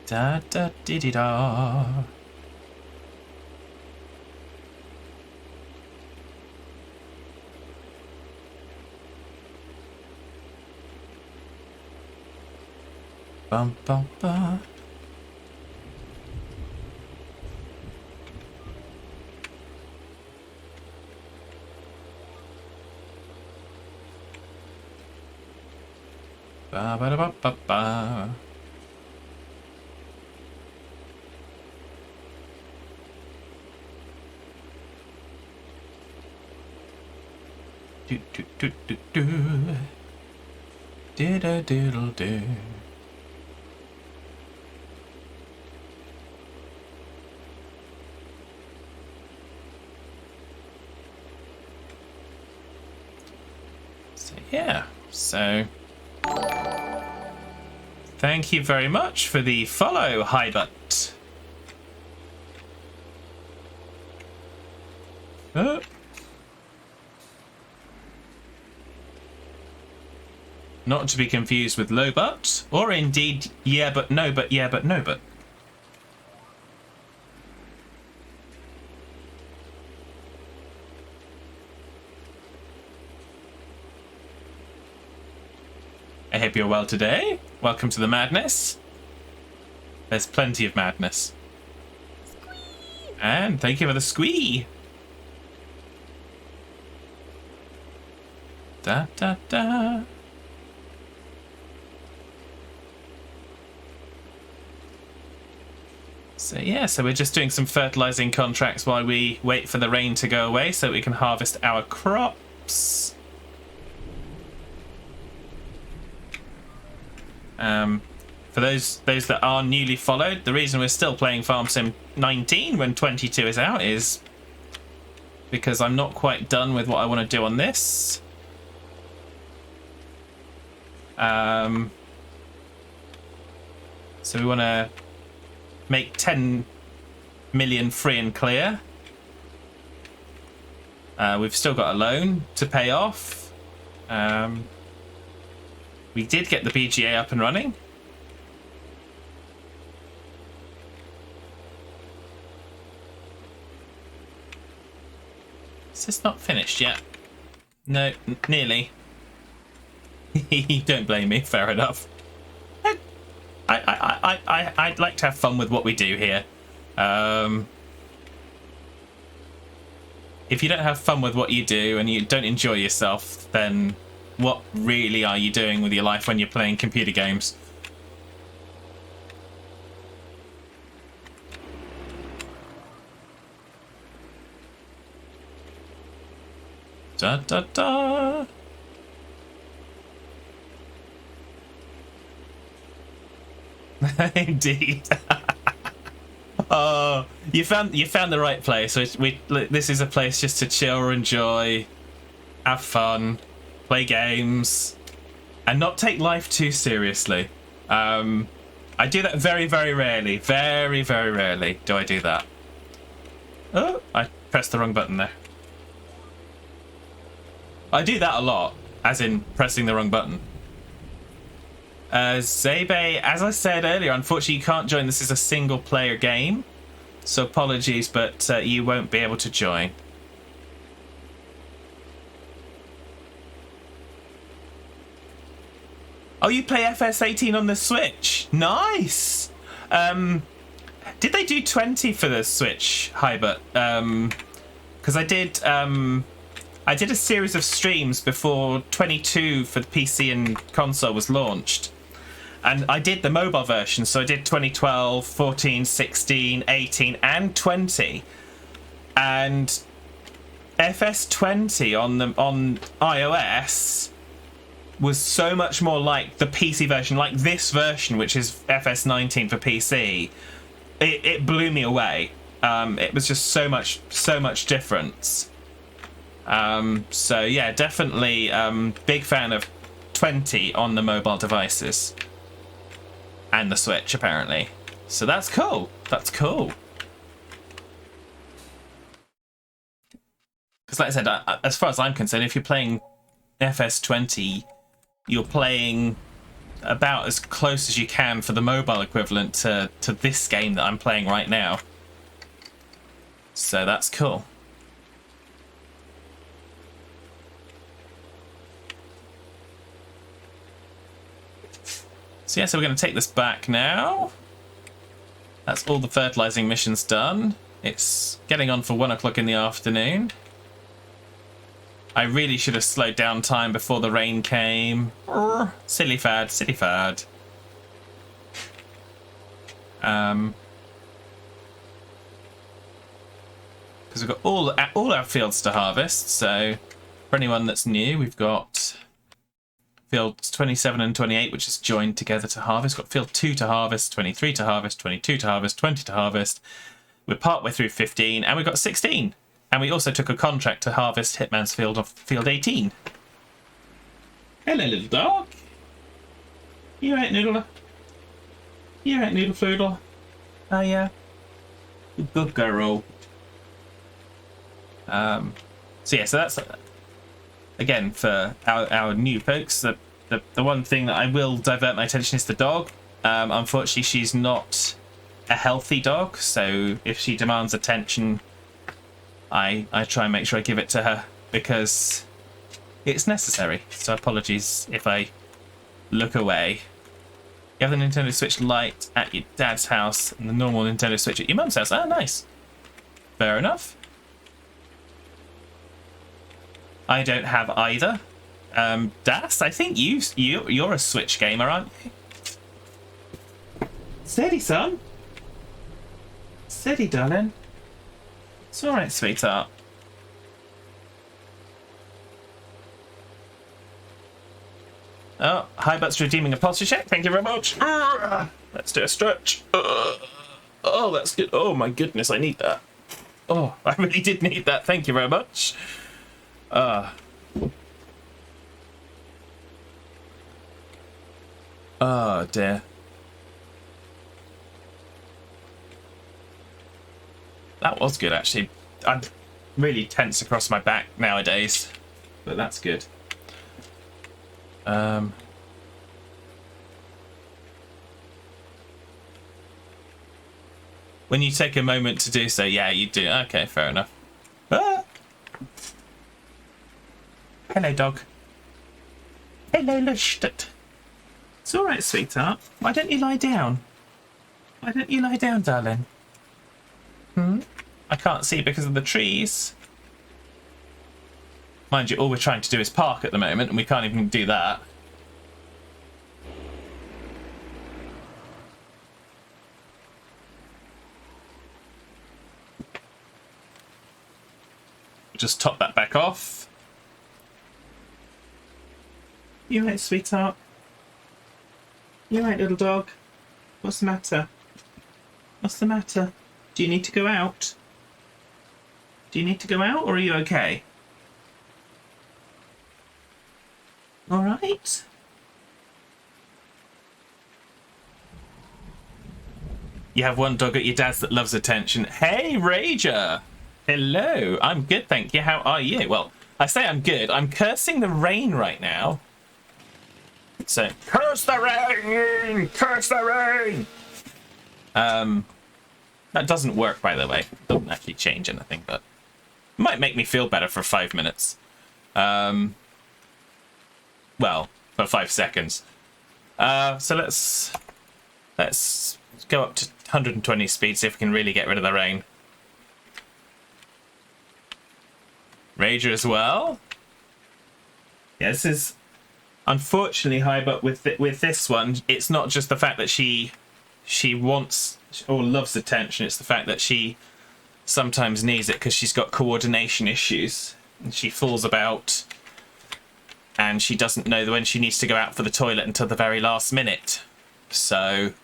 Da da dee dee da. Bum bum bum. Ba ba da ba ba ba. Do do do do do. Diddle diddle do. So yeah, so thank you very much for the follow, Hybut. Not to be confused with Lobut, or indeed yeah but no but yeah but no but. I hope you're well today. Welcome to the madness. There's plenty of madness. Squee! And thank you for the squee. Da da da. So yeah, so we're just doing some fertilizing contracts while we wait for the rain to go away so we can harvest our crops. For those that are newly followed, the reason we're still playing Farm Sim 19 when 22 is out is because I'm not quite done with what I want to do on this. So we want to make 10 million free and clear. We've still got a loan to pay off. We did get the BGA up and running. Is this not finished yet? No, nearly. Don't blame me, fair enough. I'd like to have fun with what we do here. If you don't have fun with what you do and you don't enjoy yourself, then what really are you doing with your life when you're playing computer games? Da da da. Indeed. Oh, you found the right place. This is a place just to chill, enjoy, have fun, play games, and not take life too seriously. I do that very, very rarely. Very, very rarely do I do that. Oh, I pressed the wrong button there. I do that a lot, as in pressing the wrong button. Zebe, as I said earlier, unfortunately you can't join. This is a single player game, so apologies, but you won't be able to join. Oh, you play FS18 on the Switch? Nice! Did they do 20 for the Switch, Hybert? Because I did a series of streams before 22 for the PC and console was launched. And I did the mobile version, so I did 2012, 14, 16, 18, and 20. And FS20 on iOS was so much more like the PC version, like this version, which is FS19 for PC. It blew me away. It was just so much difference. So yeah, definitely big fan of 20 on the mobile devices. And the Switch, apparently. So that's cool. That's cool. Because like I said, as far as I'm concerned, if you're playing FS20, you're playing about as close as you can for the mobile equivalent to this game that I'm playing right now. So that's cool. So yeah, so we're going to take this back now. That's all the fertilizing missions done. It's getting on for 1 o'clock in the afternoon. I really should have slowed down time before the rain came. Silly fad, silly fad. Because we've got all our fields to harvest. So for anyone that's new, we've got fields 27 and 28, which is joined together to harvest. Got field 2 to harvest, 23 to harvest, 22 to harvest, 20 to harvest. We're partway through 15, and we've got 16. And we also took a contract to harvest Hitman's field of field 18. Hello, little dog. You right, Noodle? You right, Noodle Floodle? Oh, yeah. Good girl. So yeah, so that's again for our new folks. The one thing that I will divert my attention is the dog. Unfortunately, she's not a healthy dog, so if she demands attention, I try and make sure I give it to her because it's necessary. So apologies if I look away. You have the Nintendo Switch Lite at your dad's house and the normal Nintendo Switch at your mum's house. Ah, nice. Fair enough. I don't have either. Das, I think you're a Switch gamer, aren't you? Steady, son. Steady, darling. It's all right, sweetheart. Oh, Highbutt's redeeming a posture check. Thank you very much. Let's do a stretch. Oh, that's good. Oh my goodness, I need that. Oh, I really did need that. Thank you very much. Oh dear. That was good, actually. I'm really tense across my back nowadays, but that's good. When you take a moment to do so, yeah, you do. Okay, fair enough. Ah! Hello, dog. Hello, Lushtet. It's all right, sweetheart. Why don't you lie down? Why don't you lie down, darling? I can't see because of the trees. Mind you, all we're trying to do is park at the moment, and we can't even do that. Just top that back off. You right, sweetheart? You right, little dog? What's the matter? What's the matter? Do you need to go out? Do you need to go out, or are you okay? All right. You have one dog at your dad's that loves attention. Hey, Rager! Hello, I'm good, thank you. How are you? Well, I say I'm good. I'm cursing the rain right now. So, curse the rain! Curse the rain! That doesn't work, by the way. It doesn't actually change anything, but it might make me feel better for 5 minutes. Well, for 5 seconds. So let's go up to 120 speed, see if we can really get rid of the rain. Rager as well. Yeah, this is unfortunately high, but with this one, it's not just the fact that she wants or loves attention. It's the fact that she sometimes needs it because she's got coordination issues and she falls about, and she doesn't know when she needs to go out for the toilet until the very last minute. So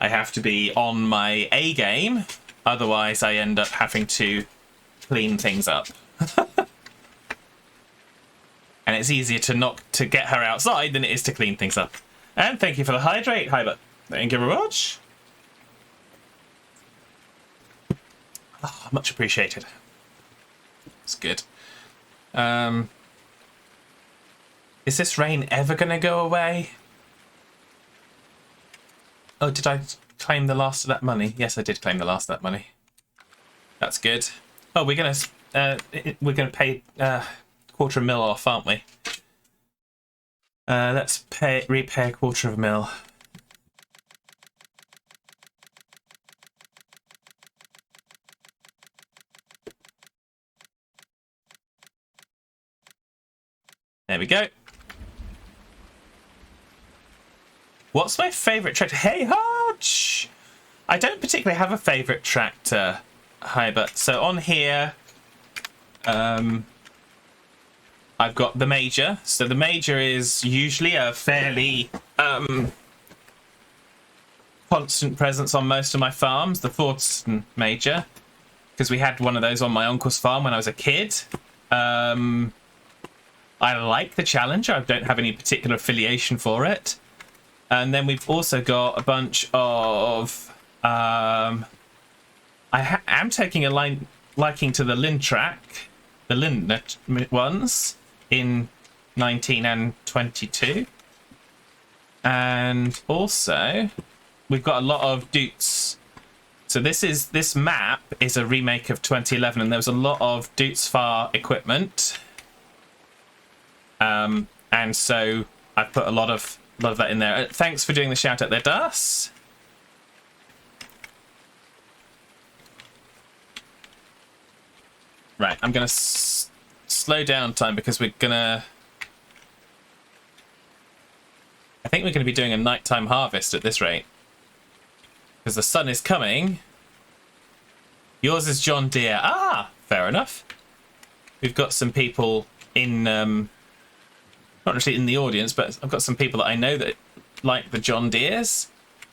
I have to be on my A game, otherwise I end up having to clean things up. And it's easier to get her outside than it is to clean things up. And thank you for the hydrate, Hyber. Thank you very much. Oh, much appreciated. It's good. Is this rain ever going to go away? Oh, did I claim the last of that money? Yes, I did claim the last of that money. That's good. Oh, we're gonna pay $250,000 off, aren't we? Let's repay $250,000. There we go. What's my favourite tractor? Hey, Hodge! I don't particularly have a favourite tractor, but so on here, I've got the Major. So the Major is usually a fairly constant presence on most of my farms. The Fortson Major, because we had one of those on my uncle's farm when I was a kid. I like the Challenger. I don't have any particular affiliation for it. And then we've also got a bunch of... I am taking a liking to the Lintrack, the Lindner ones in 19 and 22. And also, we've got a lot of Dutes. So this map is a remake of 2011, and there was a lot of Dutes Far equipment. And so I put a lot of that in there. Thanks for doing the shout out there, Das. Right, I'm going to slow down time because we're going to... I think we're going to be doing a nighttime harvest at this rate. Because the sun is coming. Yours is John Deere. Ah, fair enough. We've got some people in not actually in the audience, but I've got some people that I know that like the John Deeres.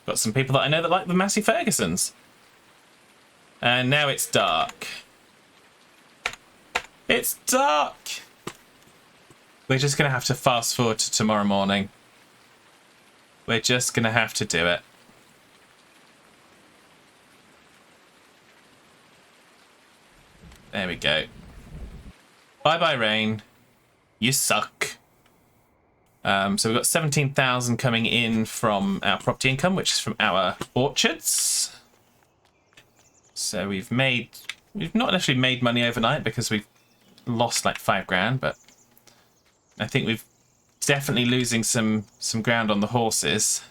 Got some people that I know that like the Massey Fergusons. And now it's dark. It's dark! We're just going to have to fast forward to tomorrow morning. We're just going to have to do it. There we go. Bye-bye, rain. You suck. So we've got 17,000 coming in from our property income, which is from our orchards. So we've not actually made money overnight because we've lost like 5 grand, but I think we've definitely losing some ground on the horses.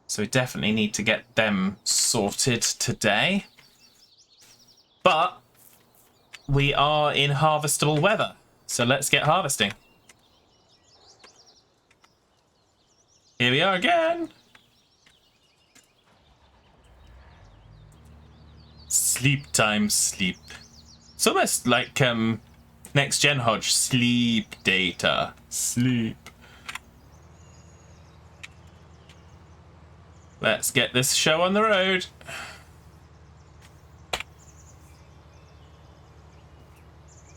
So we definitely need to get them sorted today. But we are in harvestable weather, so let's get harvesting. Here we are again. Sleep time, sleep. It's almost like Next Gen Hodge. Sleep data. Sleep. Let's get this show on the road.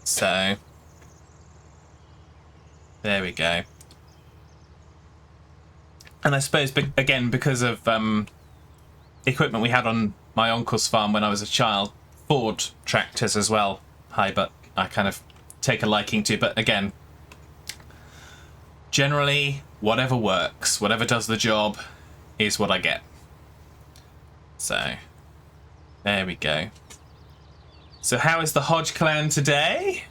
So, there we go. And I suppose, again, because of equipment we had on my uncle's farm when I was a child, Ford tractors as well, but I kind of take a liking to. But again, generally, whatever works, whatever does the job is what I get. So, there we go. So how is the Hodge clan today?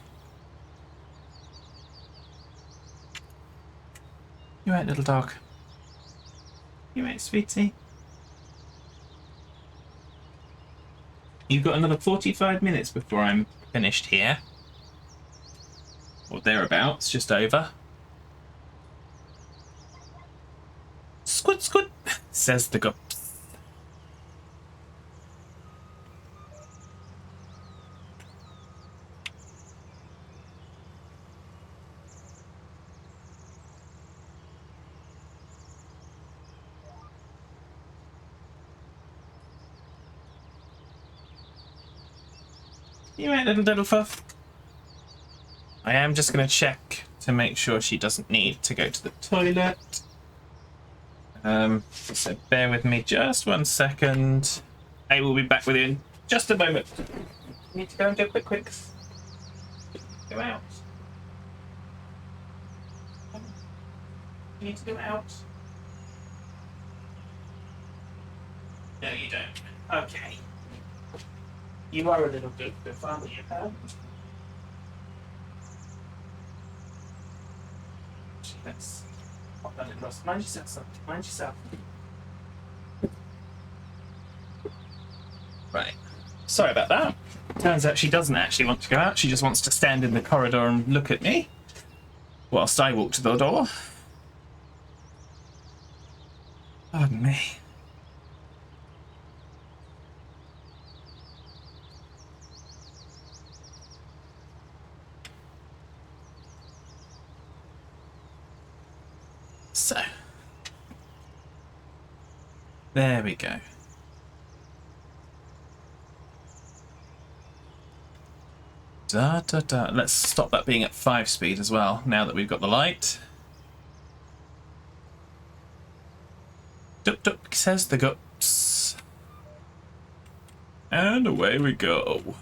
You right, little dog? You right, sweetie? You've got another 45 minutes before I'm finished here. Or thereabouts, just over. Squid, squid, says the gups. You right, little fuff? I am just going to check to make sure she doesn't need to go to the toilet. So bear with me just 1 second. I will be back with you in just a moment. You need to go and do a quick. Go out. You need to go out. No, you don't. Okay. You are a little good, aren't you? Let's pop that across. Mind yourself, son. Mind yourself. Right. Sorry about that. Turns out she doesn't actually want to go out. She just wants to stand in the corridor and look at me whilst I walk to the door. Pardon me. So, there we go. Da, da, da. Let's stop that being at 5 speed as well, now that we've got the light. Duck, duck, says the guts. And away we go.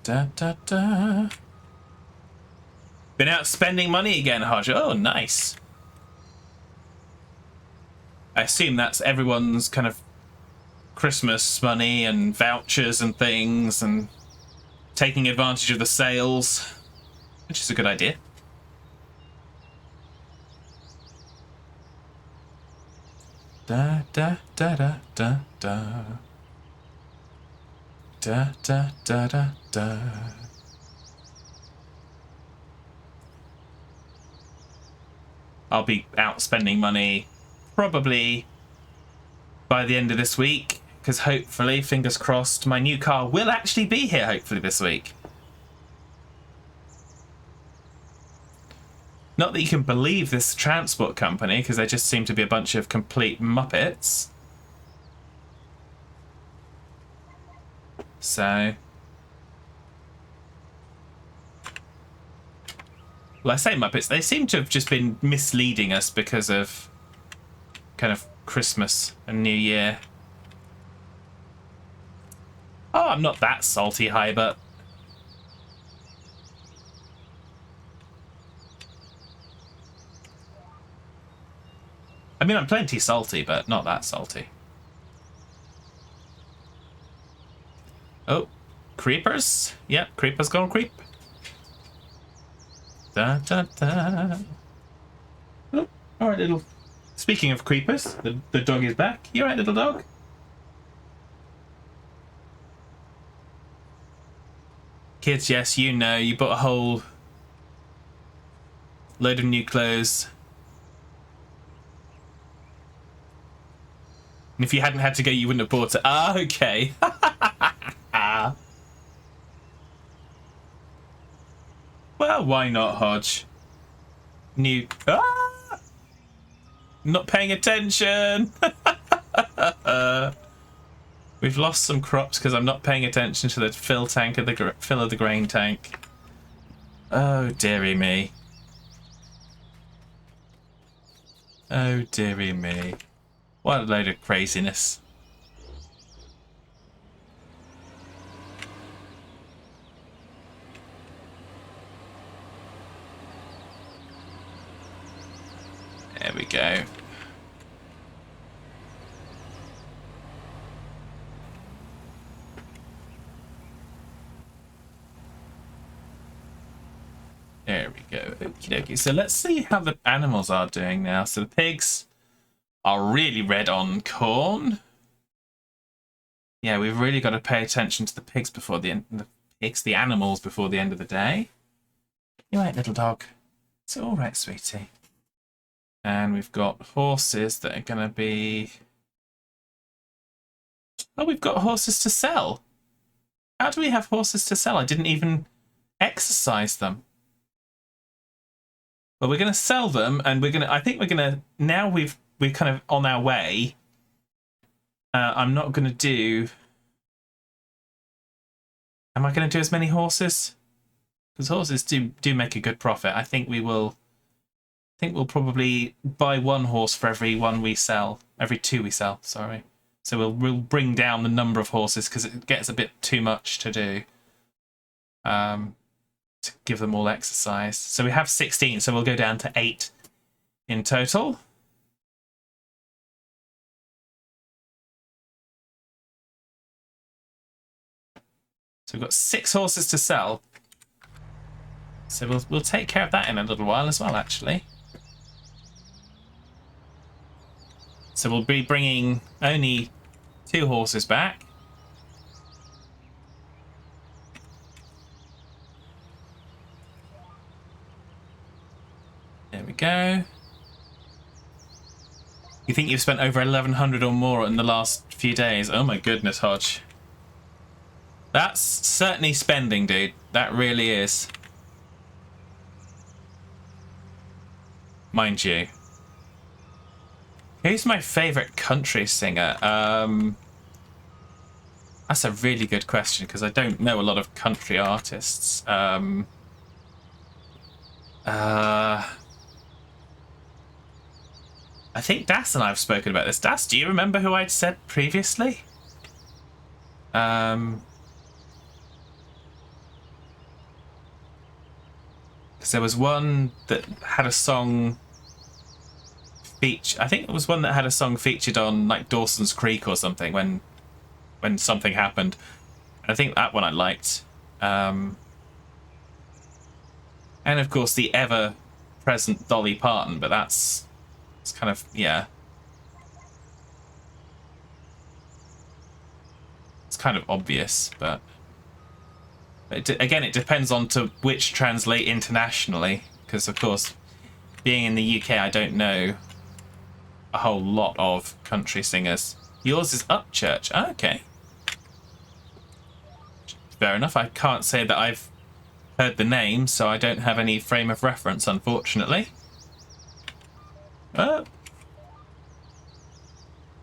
Da, da, da. Been out spending money again, Hodge. Oh, nice. I assume that's everyone's kind of Christmas money and vouchers and things and taking advantage of the sales, which is a good idea. Da da da da da da. Da da da da da. I'll be out spending money probably by the end of this week, because hopefully, fingers crossed, my new car will actually be here hopefully this week. Not that you can believe this transport company, because they just seem to be a bunch of complete muppets. So... Well, I say muppets, they seem to have just been misleading us because of kind of Christmas and New Year. Oh, I'm not that salty, Hybert. I mean, I'm plenty salty, but not that salty. Oh, creepers? Yep, creepers gonna creep. Da, da, da. Oh, alright, little... Speaking of creepers, the dog is back. You alright, little dog? Kids, yes, you know, you bought a whole load of new clothes. And if you hadn't had to go, you wouldn't have bought it. Ah, okay. Well, why not, Hodge? New... Ah! Not paying attention! We've lost some crops because I'm not paying attention to the fill of the grain tank. Oh, dearie me. Oh, dearie me. What a load of craziness. There we go. There we go. Okie dokie. So let's see how the animals are doing now. So the pigs are really red on corn. Yeah, we've really got to pay attention to the pigs before the end. The animals before the end of the day. You right, little dog? It's all right, sweetie. And we've got horses that are going to be... Oh, we've got horses to sell. How do we have horses to sell? I didn't even exercise them. Well, we're going to sell them, and we're going to... I think we're going to... Now we're kind of on our way. I'm not going to do... Am I going to do as many horses? Because horses do make a good profit. I think we will... I think we'll probably buy one horse for every one we sell. Every two we sell, sorry. So we'll bring down the number of horses because it gets a bit too much to do. To give them all exercise. So we have 16, so we'll go down to 8 in total. So we've got 6 horses to sell. So we'll take care of that in a little while as well, actually. So we'll be bringing only 2 horses back. There we go. You think you've spent over 1,100 or more in the last few days? Oh my goodness, Hodge. That's certainly spending, dude. That really is. Mind you. Who's my favourite country singer? That's a really good question because I don't know a lot of country artists. I think Das and I have spoken about this. Das, do you remember who I'd said previously? Because there was one that had a song... I think it was one that had a song featured on like Dawson's Creek or something when something happened. I think that one I liked. And of course the ever-present Dolly Parton, but it's kind of, yeah. It's kind of obvious, but again, it depends on to which translate internationally, because of course, being in the UK, I don't know a whole lot of country singers. Yours is Upchurch. Oh, okay. Fair enough. I can't say that I've heard the name, so I don't have any frame of reference, unfortunately. Oh.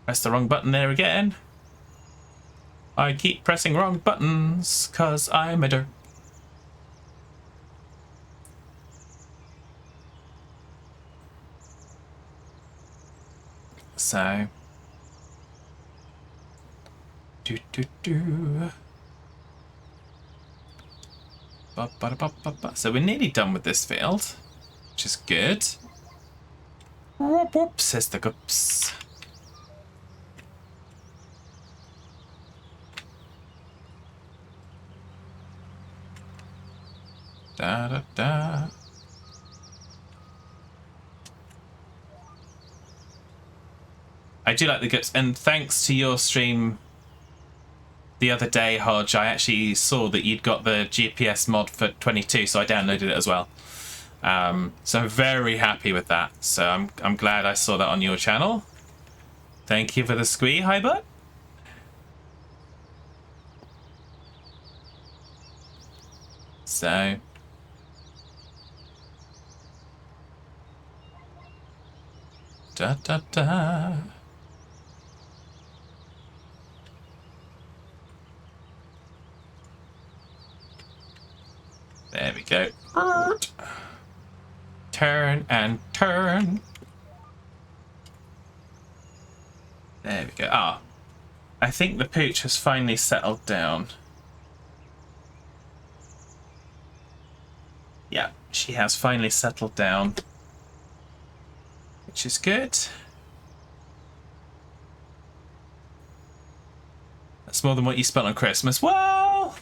Press the wrong button there again. I keep pressing wrong buttons, 'cause I'm a derp. So... So we're nearly done with this field, which is good. Whoop whoop, says the gups. Da da da. I do like the gups, and thanks to your stream the other day, Hodge, I actually saw that you'd got the GPS mod for 22, so I downloaded it as well. So I'm very happy with that. So I'm glad I saw that on your channel. Thank you for the squee, hi bud. So da da da. There we go. Turn and turn. There we go. Ah, I think the pooch has finally settled down. Yeah, she has finally settled down, which is good. That's more than what you spent on Christmas. Well,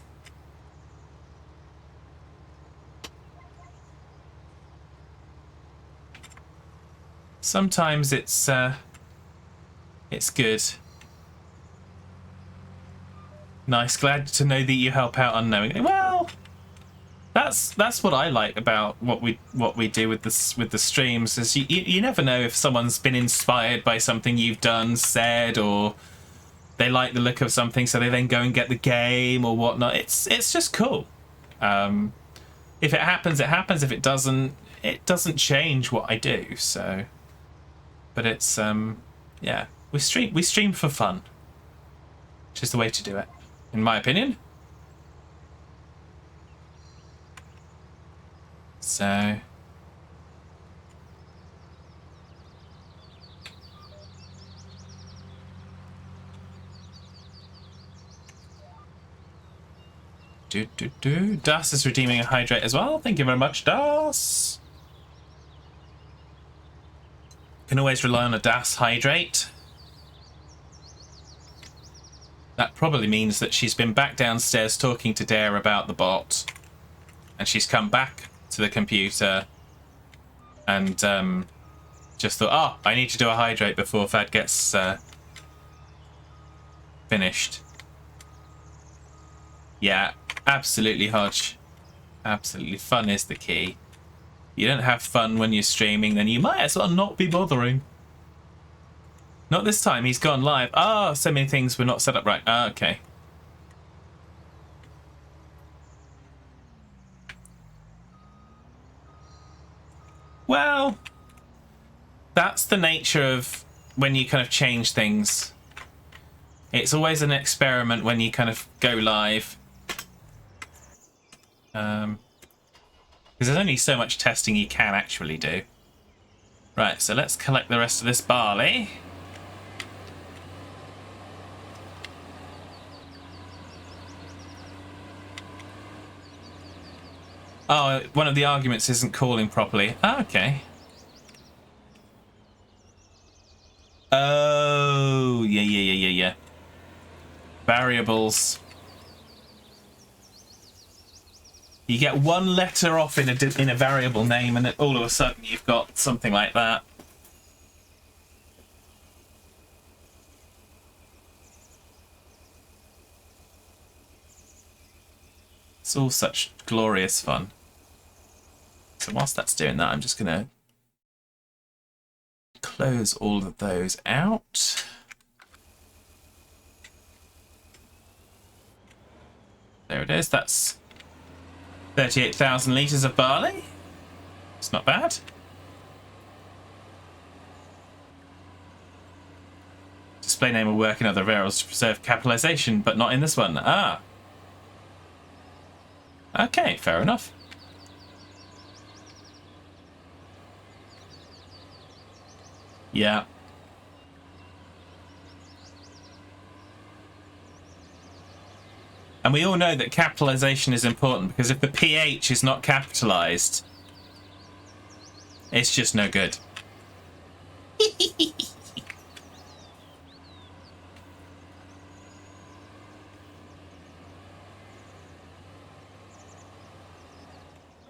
sometimes it's good. Nice, glad to know that you help out unknowingly. Well, that's what I like about what we do with the streams is you never know if someone's been inspired by something you've done, said, or they like the look of something, so they then go and get the game or whatnot. It's just cool. If it happens, it happens. If it doesn't change what I do. So, but it's yeah, we stream for fun, which is the way to do it, in my opinion. So Das is redeeming a hydrate as well. Thank you very much, Das. Can always rely on a Das hydrate. That probably means that she's been back downstairs talking to Dare about the bot, and she's come back to the computer and just thought, oh, I need to do a hydrate before Fad gets finished. Yeah, absolutely, Hodge. Absolutely, fun is the key. You don't have fun when you're streaming, then you might as well not be bothering. Not this time, he's gone live. Ah, oh, so many things were not set up right. Ah, okay. Well, that's the nature of when you kind of change things. It's always an experiment when you kind of go live. Because there's only so much testing you can actually do. Right, so let's collect the rest of this barley. Oh, one of the arguments isn't calling properly. Ah, okay. Oh, yeah. Variables. You get one letter off in a variable name, and all of a sudden you've got something like that. It's all such glorious fun. So whilst that's doing that, I'm just going to close all of those out. There it is. That's 38,000 litres of barley. It's not bad. Display name will work in other variables to preserve capitalization, but not in this one. Ah. Okay, fair enough. Yeah. And we all know that capitalization is important, because if the PH is not capitalized, it's just no good.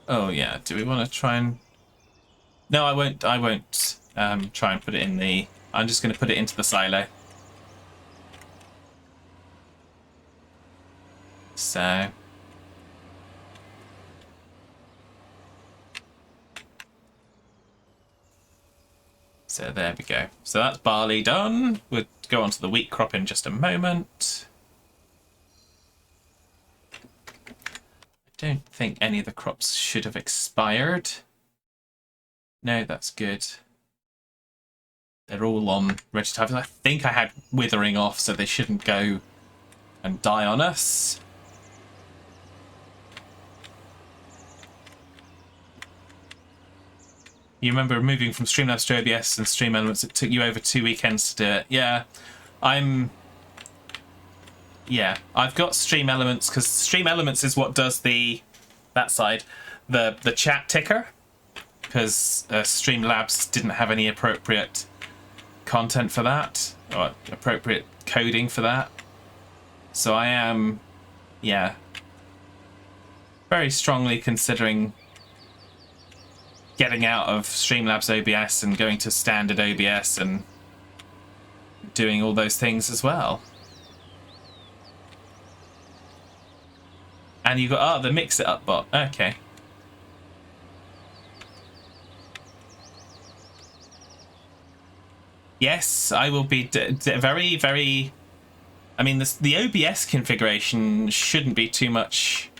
Oh yeah, do we want to try and... No, I won't try and put it in the... I'm just going to put it into the silo. So... So there we go. So that's barley done. We'll go on to the wheat crop in just a moment. I don't think any of the crops should have expired. No, that's good. They're all on ready to harvest. I think I had withering off, so they shouldn't go and die on us. You remember moving from Streamlabs to OBS and Stream Elements, it took you over 2 weekends to do it. Yeah, I've got Stream Elements, because Stream Elements is what does that side, the chat ticker, because Streamlabs didn't have any appropriate content for that, or appropriate coding for that. So I am, very strongly considering getting out of Streamlabs OBS and going to standard OBS and doing all those things as well. And you got, the mix it up bot. Okay. Yes, I will be very, very... I mean, the OBS configuration shouldn't be too much...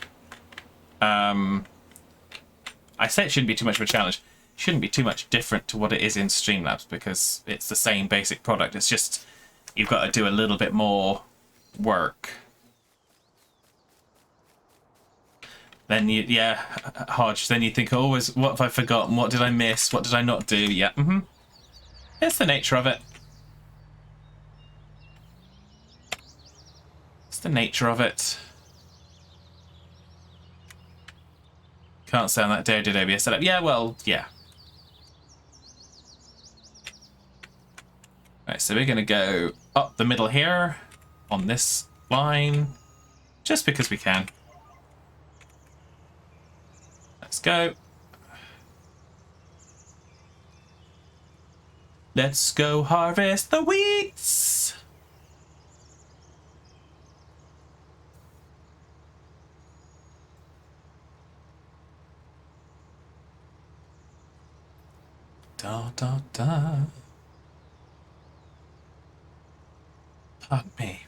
I say it shouldn't be too much of a challenge. It shouldn't be too much different to what it is in Streamlabs, because it's the same basic product. It's just you've got to do a little bit more work. Then Hodge, then you think, oh, what have I forgotten? What did I miss? What did I not do? Yeah, It's the nature of it. It's the nature of it. Can't say on that day I did OBS setup. Yeah, well, yeah. Right, so we're going to go up the middle here on this line, just because we can. Let's go. Let's go harvest the wheats. Da da da. Pardon me.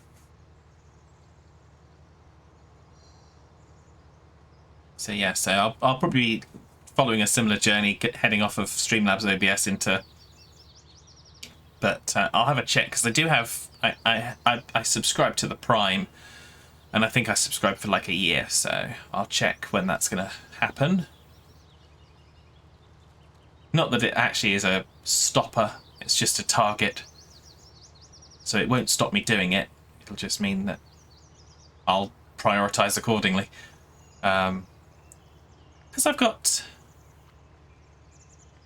So yeah, so I'll probably be following a similar journey, heading off of Streamlabs OBS into. But I'll have a check, because I do have I subscribe to the Prime, and I think I subscribed for like a year, so I'll check when that's gonna happen. Not that it actually is a stopper, it's just a target. So it won't stop me doing it. It'll just mean that I'll prioritise accordingly. Because I've got...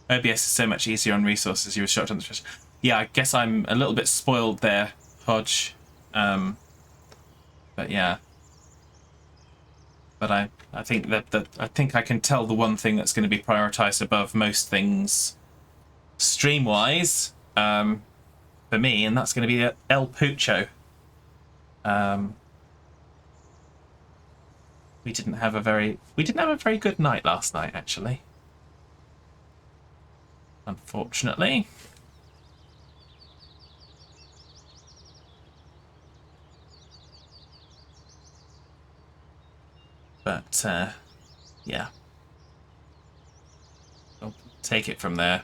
OBS is so much easier on resources. You were shocked on the... Yeah, I guess I'm a little bit spoiled there, Hodge. But yeah. But I think that I think I can tell the one thing that's going to be prioritised above most things, stream-wise, for me, and that's going to be El Pucho. We didn't have a very good night last night, actually. Unfortunately. But Yeah. I'll take it from there.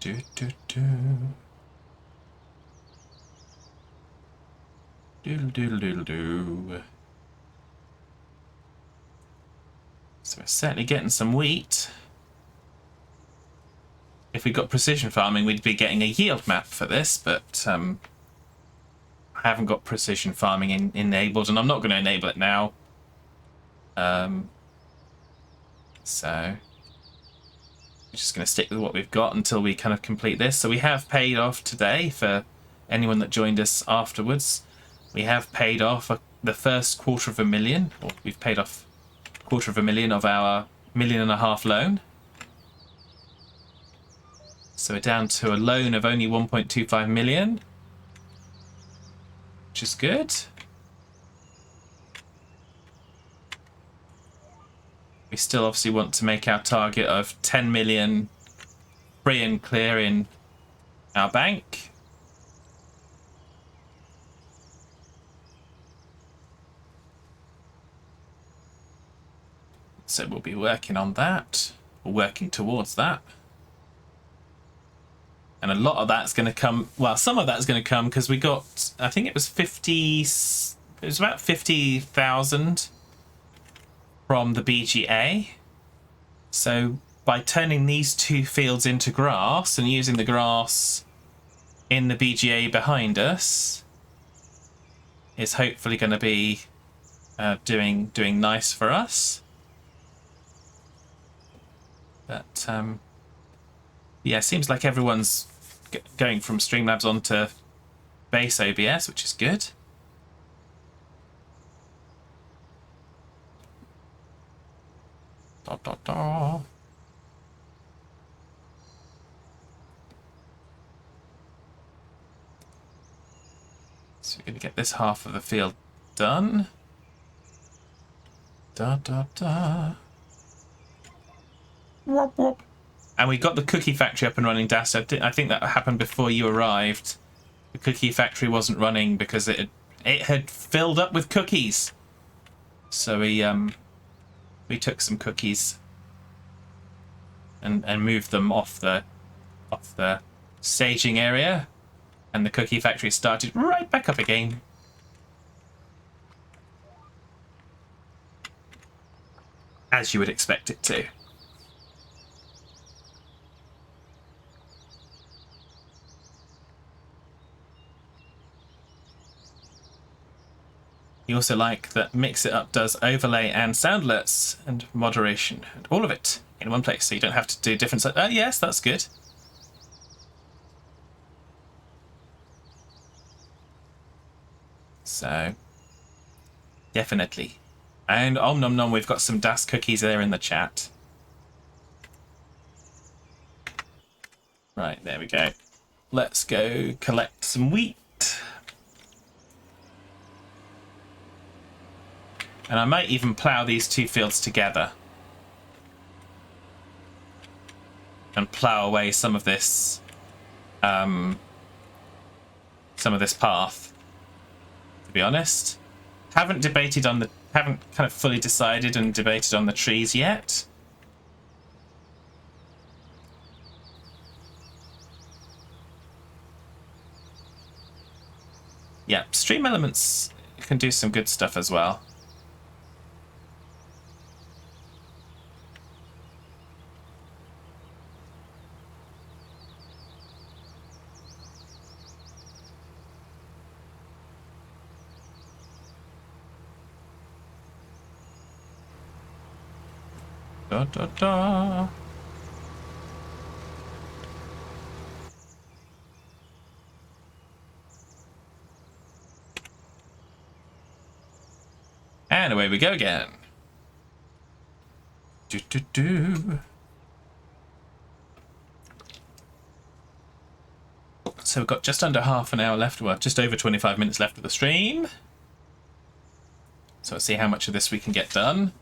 Do, do, do. Doodle, doodle, doodle, doo. So we're certainly getting some wheat. If we got precision farming, we'd be getting a yield map for this, but I haven't got precision farming enabled, and I'm not going to enable it now. So we're just going to stick with what we've got until we kind of complete this. So we have paid off today, for anyone that joined us afterwards. We have paid off the first $250,000, or we've paid off $250,000 of our $1.5 million loan. So we're down to a loan of only 1.25 million, which is good. We still obviously want to make our target of 10 million free and clear in our bank. So we'll be working on that, or working towards that. And a lot of that's going to come, well, some of that's going to come because we got, I think it was about 50,000 from the BGA. So by turning these 2 fields into grass and using the grass in the BGA behind us is hopefully going to be doing nice for us. But yeah, seems like everyone's going from Streamlabs onto base OBS, which is good. Da, da, da. So we're going to get this half of the field done. Da, da, da. Wop, wop. And we got the cookie factory up and running, Das. I think that happened before you arrived. The cookie factory wasn't running because it had filled up with cookies. So we took some cookies and moved them off the staging area, and the cookie factory started right back up again. As you would expect it to. You also like that Mix It Up does overlay and sound alerts and moderation and all of it in one place, so you don't have to do different. Yes, that's good. So definitely. And Om Nom Nom, we've got some Das cookies there in the chat. Right, there we go. Let's go collect some wheat. And I might even plough these 2 fields together. And plough away some of this path, to be honest. Haven't kind of fully decided and debated on the trees yet. Yeah, Stream Elements can do some good stuff as well. Da, da, da. And away we go again. Do, do, do. So we've got just under half an hour left, well, just over 25 minutes left of the stream. So let's see how much of this we can get done.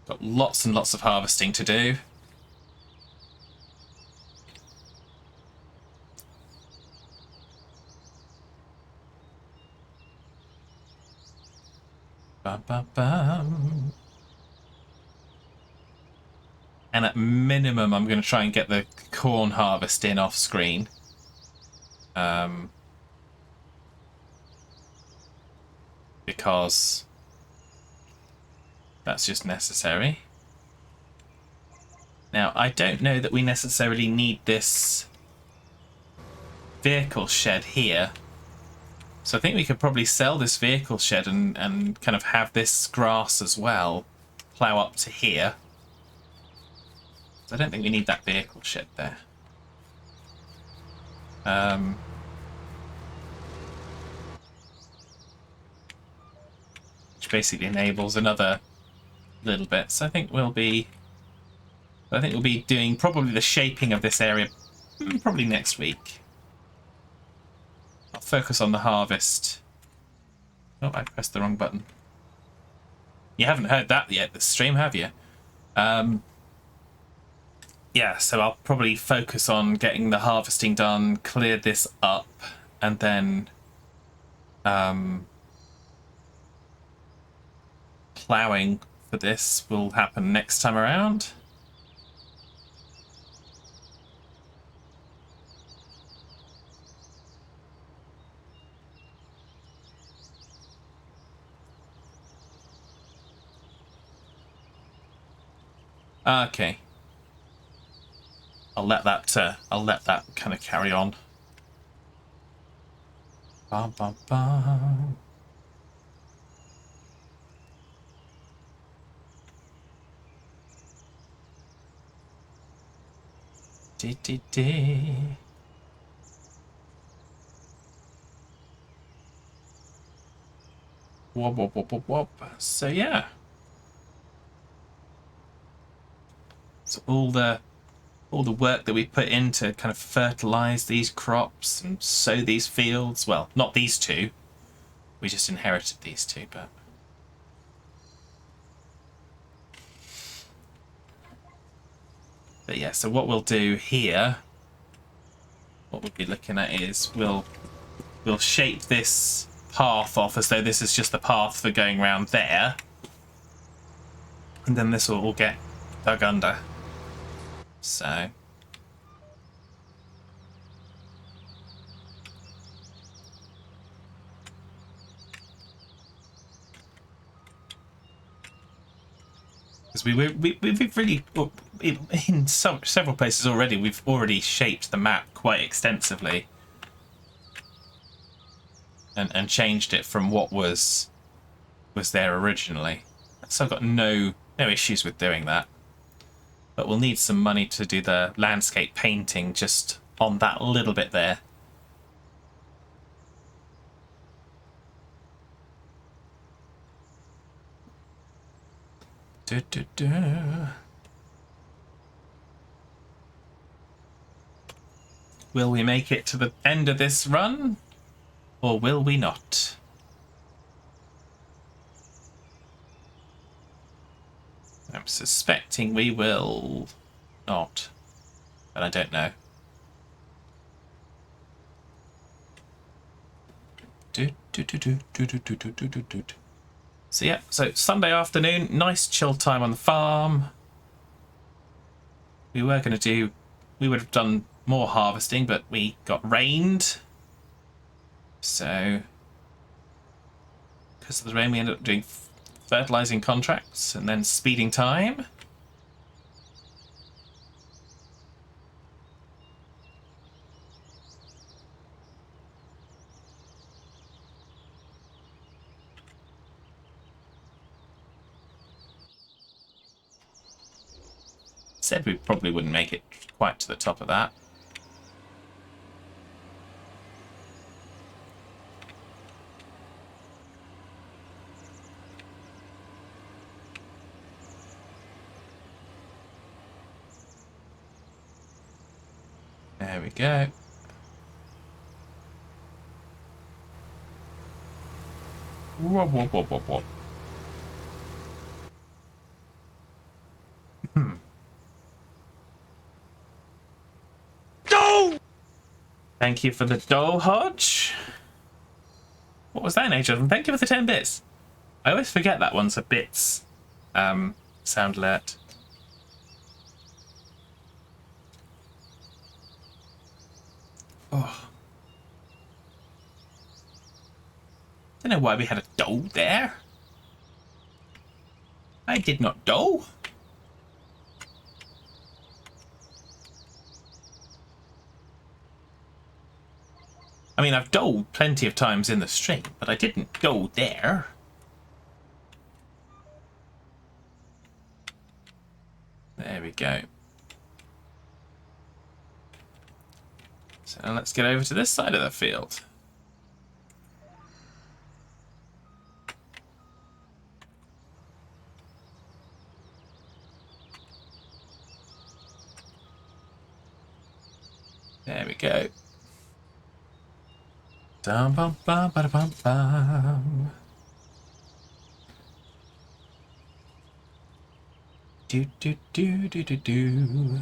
Got lots and lots of harvesting to do. Bum, bum, bum. And at minimum, I'm going to try and get the corn harvest in off screen. Because that's just necessary. Now, I don't know that we necessarily need this vehicle shed here. So I think we could probably sell this vehicle shed and kind of have this grass as well. Plough up to here. So I don't think we need that vehicle shed there. Which basically enables another little bit. So I think we'll be doing probably the shaping of this area probably next week. I'll focus on the harvest. Oh, I pressed the wrong button. You haven't heard that yet, the stream, have you? Yeah, so I'll probably focus on getting the harvesting done, clear this up, and then ploughing for this will happen next time around. Okay. I'll let that kind of carry on. Bum, bum, bum. Dee, dee, dee. Wop, wop, wop, wop, wop. So yeah. So all the work that we put in to kind of fertilize these crops and sow these fields. Well, not these two. We just inherited these two, but yeah, so what we'll do here, what we'll be looking at is we'll shape this path off as though this is just the path for going around there. And then this will all get dug under. So because we've really in several places already, we've already shaped the map quite extensively and changed it from what was there originally. So I've got no issues with doing that. But we'll need some money to do the landscape painting just on that little bit there. Will we make it to the end of this run? Or will we not? I'm suspecting we will not, but I don't know. So yeah, so Sunday afternoon, nice chill time on the farm. We would have done more harvesting, but we got rained. So, because of the rain, we ended up doing fertilizing contracts and then speeding time. Said we probably wouldn't make it quite to the top of that. There we go. Whoop, whoop, whoop, whoop, whoop. No! Thank you for the dough, Hodge. What was that, Nature? Thank you for the 10 bits. I always forget that one's a bits sound alert. Oh. Don't know why we had a doe there. I did not doe. I mean, I've doled plenty of times in the stream, but I didn't go there. There we go. So let's get over to this side of the field. There we go. Dum bum bum ba bum bum. Do do do do do do.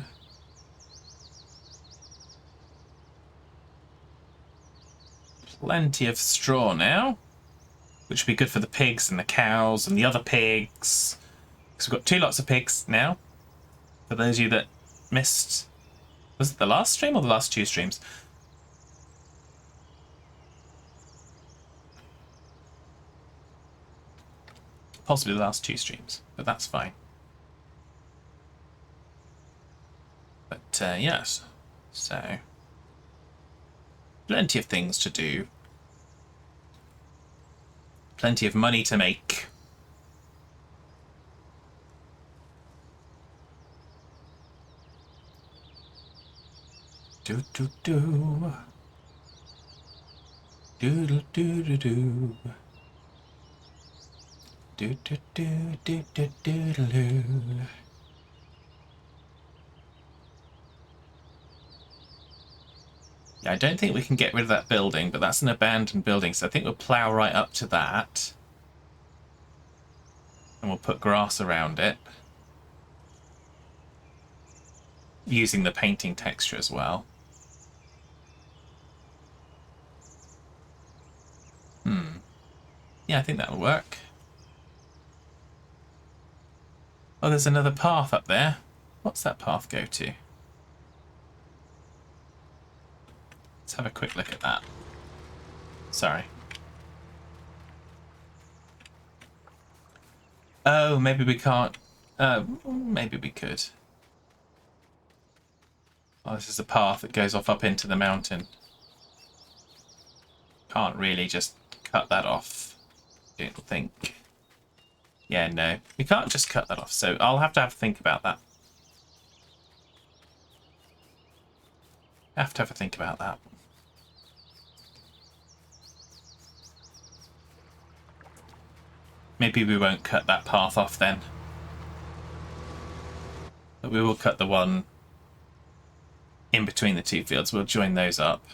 Plenty of straw now, which would be good for the pigs and the cows and the other pigs. Because we've got 2 lots of pigs now. For those of you that missed, was it the last stream or the last 2 streams? Possibly the last 2 streams, but that's fine. But yes, so plenty of things to do. Plenty of money to make. Do do do. Doodle doo doo doo. Do do do do do doodle doo. Yeah, I don't think we can get rid of that building, but that's an abandoned building, so I think we'll plough right up to that. And we'll put grass around it. Using the painting texture as well. Yeah, I think that'll work. Oh, there's another path up there. What's that path go to? Let's have a quick look at that. Sorry. Oh, maybe we can't. Maybe we could. Oh, this is a path that goes off up into the mountain. Can't really just cut that off. I don't think. Yeah, no. We can't just cut that off, so I'll have to think about that. Have to have a think about that. Maybe we won't cut that path off then. But we will cut the one in between the 2 fields. We'll join those up.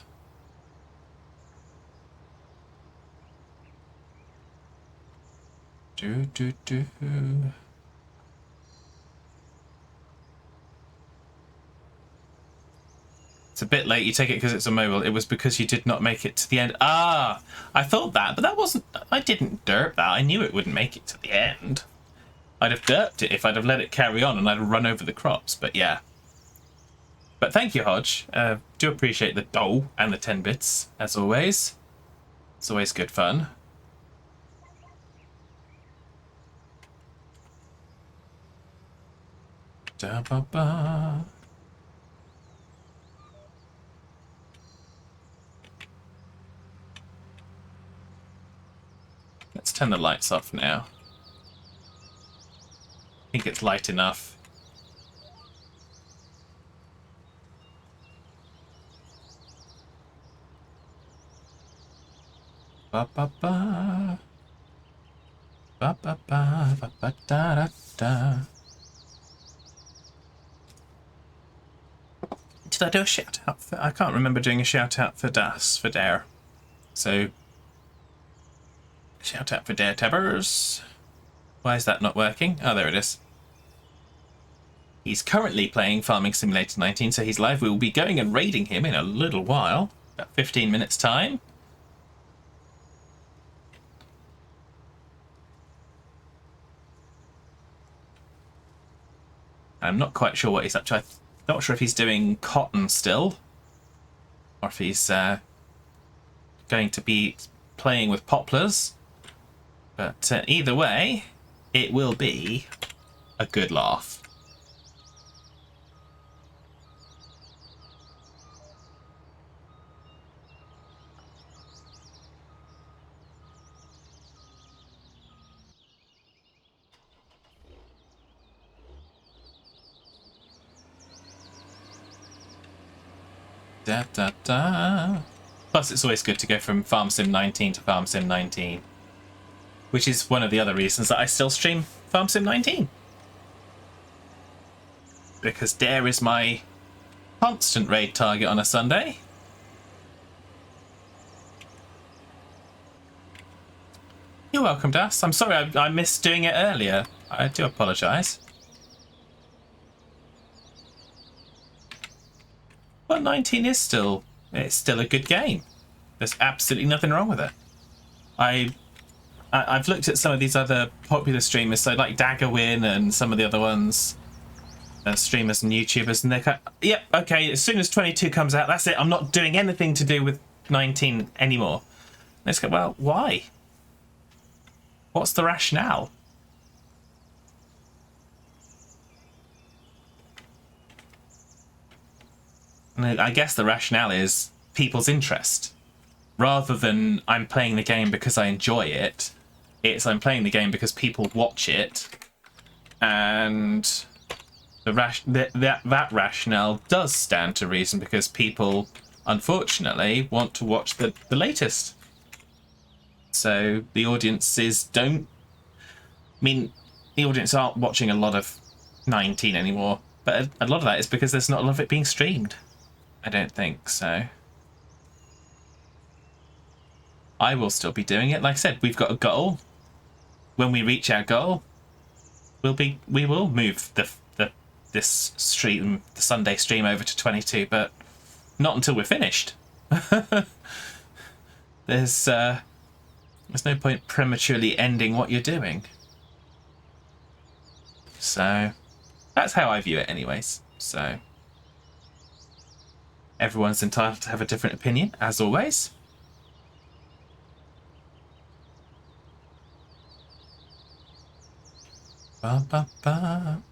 Do do do. It's a bit late. You take it because it's a mobile. It was because you did not make it to the end. Ah, I thought that, but that wasn't. I didn't derp that. I knew it wouldn't make it to the end. I'd have derped it if I'd have let it carry on and I'd have run over the crops. But yeah. But thank you, Hodge. Do appreciate the dough and the 10 bits as always. It's always good fun. Da ba ba. Let's turn the lights off now. I think it's light enough. Ba ba ba. Ba ba ba ba ba da da da. Did I do a shout out for? I can't remember doing a shout out for Das for Dare. So shout out for Dare Tabbers. Why is that not working? Oh, there it is. He's currently playing Farming Simulator 19, so he's live. We will be going and raiding him in a little while, about 15 minutes time. I'm not quite sure what he's up to. I'm not sure if he's doing cotton still, or if he's going to be playing with poplars. But either way, it will be a good laugh. Da, da, da. Plus, it's always good to go from Farm Sim 19 to Farm Sim 19, which is one of the other reasons that I still stream Farm Sim 19. Because there is my constant raid target on a Sunday. You're welcome, Das. I'm sorry I missed doing it earlier. I do apologise. But 19 is still a good game. There's absolutely nothing wrong with it. I've looked at some of these other popular streamers, so like Daggerwin and some of the other ones, streamers and YouTubers, and they're kind of, yep, okay, as soon as 22 comes out, that's it. I'm not doing anything to do with 19 anymore. Let's go, well, why? What's the rationale? And I guess the rationale is people's interest. Rather than I'm playing the game because I enjoy it, it's I'm playing the game because people watch it, and that rationale does stand to reason because people, unfortunately, want to watch the latest. So the audiences don't... I mean, the audience aren't watching a lot of 19 anymore, but a lot of that is because there's not a lot of it being streamed. I don't think so. I will still be doing it. Like I said, we've got a goal. When we reach our goal, we will move this stream, the Sunday stream, over to 22, but not until we're finished. There's no point prematurely ending what you're doing. So that's how I view it anyways. So everyone's entitled to have a different opinion, as always. Ba, ba, ba.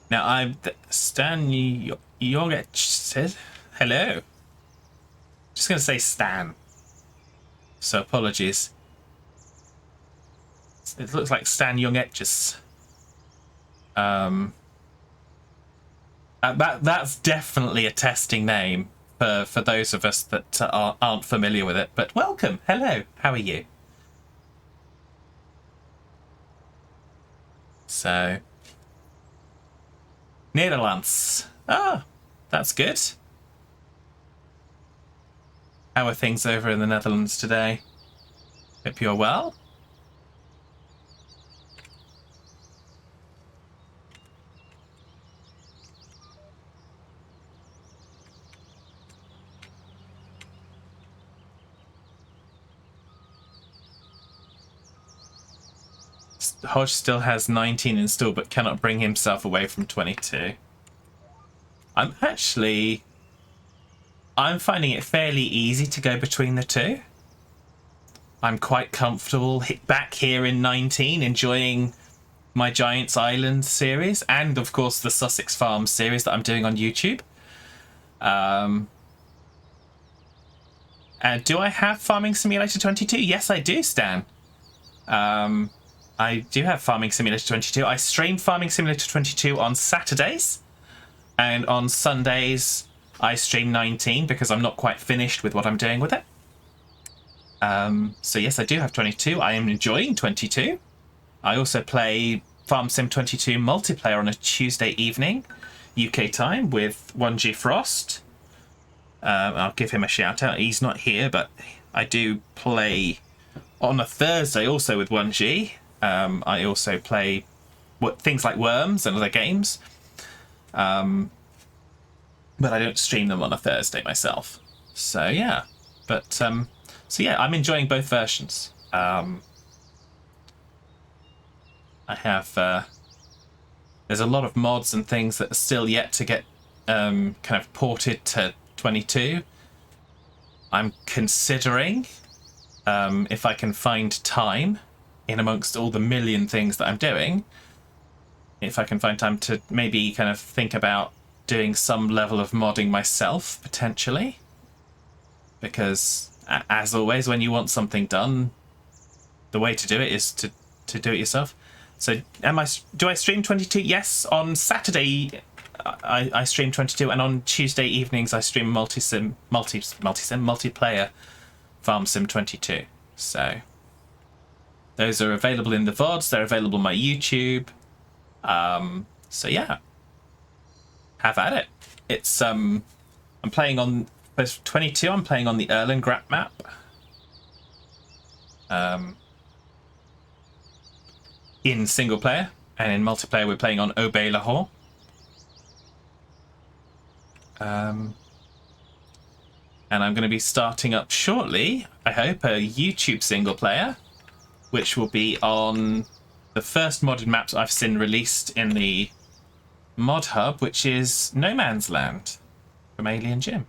Now, Stan Yoget said hello. Just going to say Stan. So apologies. It looks like Stan Young Etches. That's definitely a testing name for those of us that aren't familiar with it. But welcome, hello, how are you? So, Netherlands. Ah, that's good. How are things over in the Netherlands today? Hope you're well. Hodge still has 19 installed but cannot bring himself away from 22. I'm finding it fairly easy to go between the two. I'm quite comfortable back here in 19, enjoying my Giants Island series and, of course, the Sussex Farms series that I'm doing on YouTube. Do I have Farming Simulator 22? Yes, I do, Stan. I do have Farming Simulator 22. I stream Farming Simulator 22 on Saturdays, and on Sundays I stream 19 because I'm not quite finished with what I'm doing with it. So yes, I do have 22. I am enjoying 22. I also play Farm Sim 22 multiplayer on a Tuesday evening, UK time, with 1G Frost. I'll give him a shout out. He's not here, but I do play on a Thursday also with 1G. I also play things like Worms and other games, but I don't stream them on a Thursday myself. So yeah, but so yeah, I'm enjoying both versions. I have there's a lot of mods and things that are still yet to get kind of ported to 22. I'm considering if I can find time in amongst all the million things that I'm doing, if I can find time to maybe kind of think about doing some level of modding myself, potentially. Because, as always, when you want something done, the way to do it is to do it yourself. So, do I stream 22? Yes, on Saturday I stream 22, and on Tuesday evenings I stream multiplayer Farm Sim 22. So, those are available in the VODs, they're available on my YouTube. So yeah, have at it. It's I'm playing on 22. I'm playing on the Erlengrap map. In single player, and in multiplayer we're playing on Obey Lahore. And I'm going to be starting up shortly, I hope, a YouTube single player, which will be on the first modded maps I've seen released in the mod hub, which is No Man's Land from Alien Jim.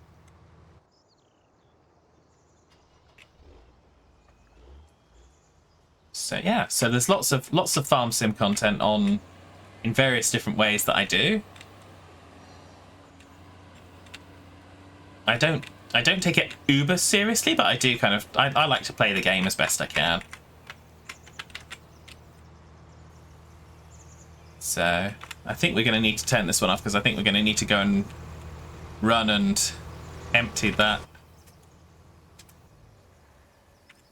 So yeah, so there's lots of farm sim content on in various different ways that I do. I don't take it uber seriously, but I do kind of I like to play the game as best I can. So I think we're going to need to turn this one off because I think we're going to need to go and run and empty that.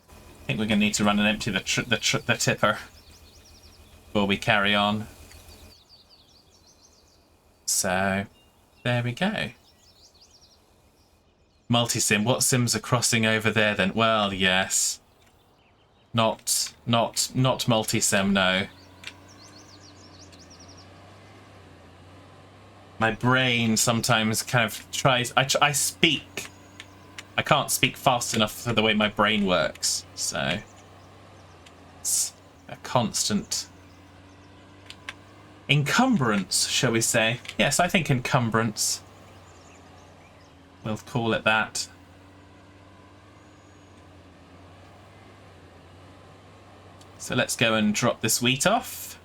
I think we're going to need to run and empty the tipper before we carry on. So there we go. Multi-sim. What sims are crossing over there then? Well, yes. Not multi-sim, no. My brain sometimes kind of tries... I speak. I can't speak fast enough for the way my brain works. So it's a constant encumbrance, shall we say. Yes, I think encumbrance. We'll call it that. So let's go and drop this wheat off.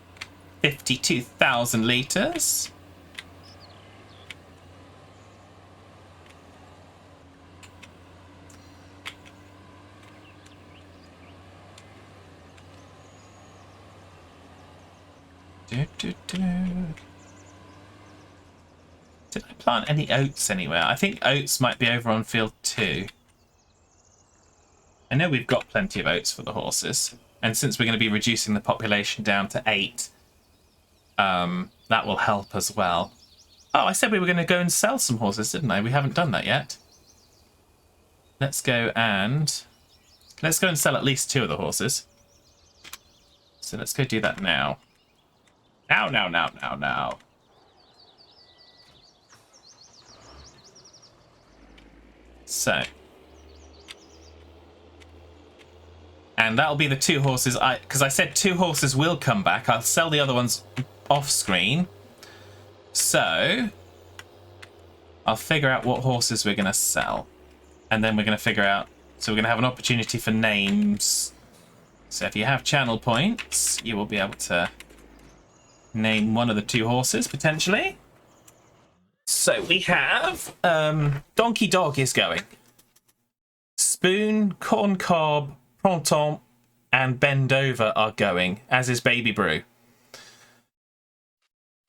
52,000 litres. Did I plant any oats anywhere? I think oats might be over on field 2. I know we've got plenty of oats for the horses. And since we're going to be reducing the population down to 8, that will help as well. Oh, I said we were going to go and sell some horses, didn't I? We haven't done that yet. Let's go and sell at least 2 of the horses. So let's go do that now. Now. So. And that'll be the 2 horses. Because I said 2 horses will come back. I'll sell the other ones off screen. So I'll figure out what horses we're going to sell. And then we're going to figure out... So we're going to have an opportunity for names. So if you have channel points, you will be able to name one of the 2 horses, potentially. So we have... Donkey Dog is going. Spoon, Corn Cob, Printemps, and Bend Over are going, as is Baby Brew.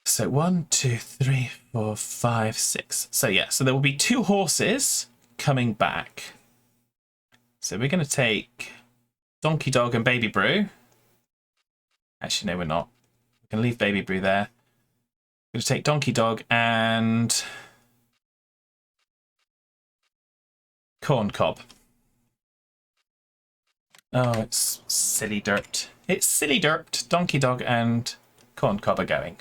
So 1, 2, 3, 4, 5, 6. So yeah, so there will be 2 horses coming back. So we're going to take Donkey Dog and Baby Brew. Actually, no, we're not. We're going to leave Baby Brew there. We're going to take Donkey Dog and Corn Cob. Oh, it's silly dirt. It's silly dirt. Donkey Dog and Corn Cob are going.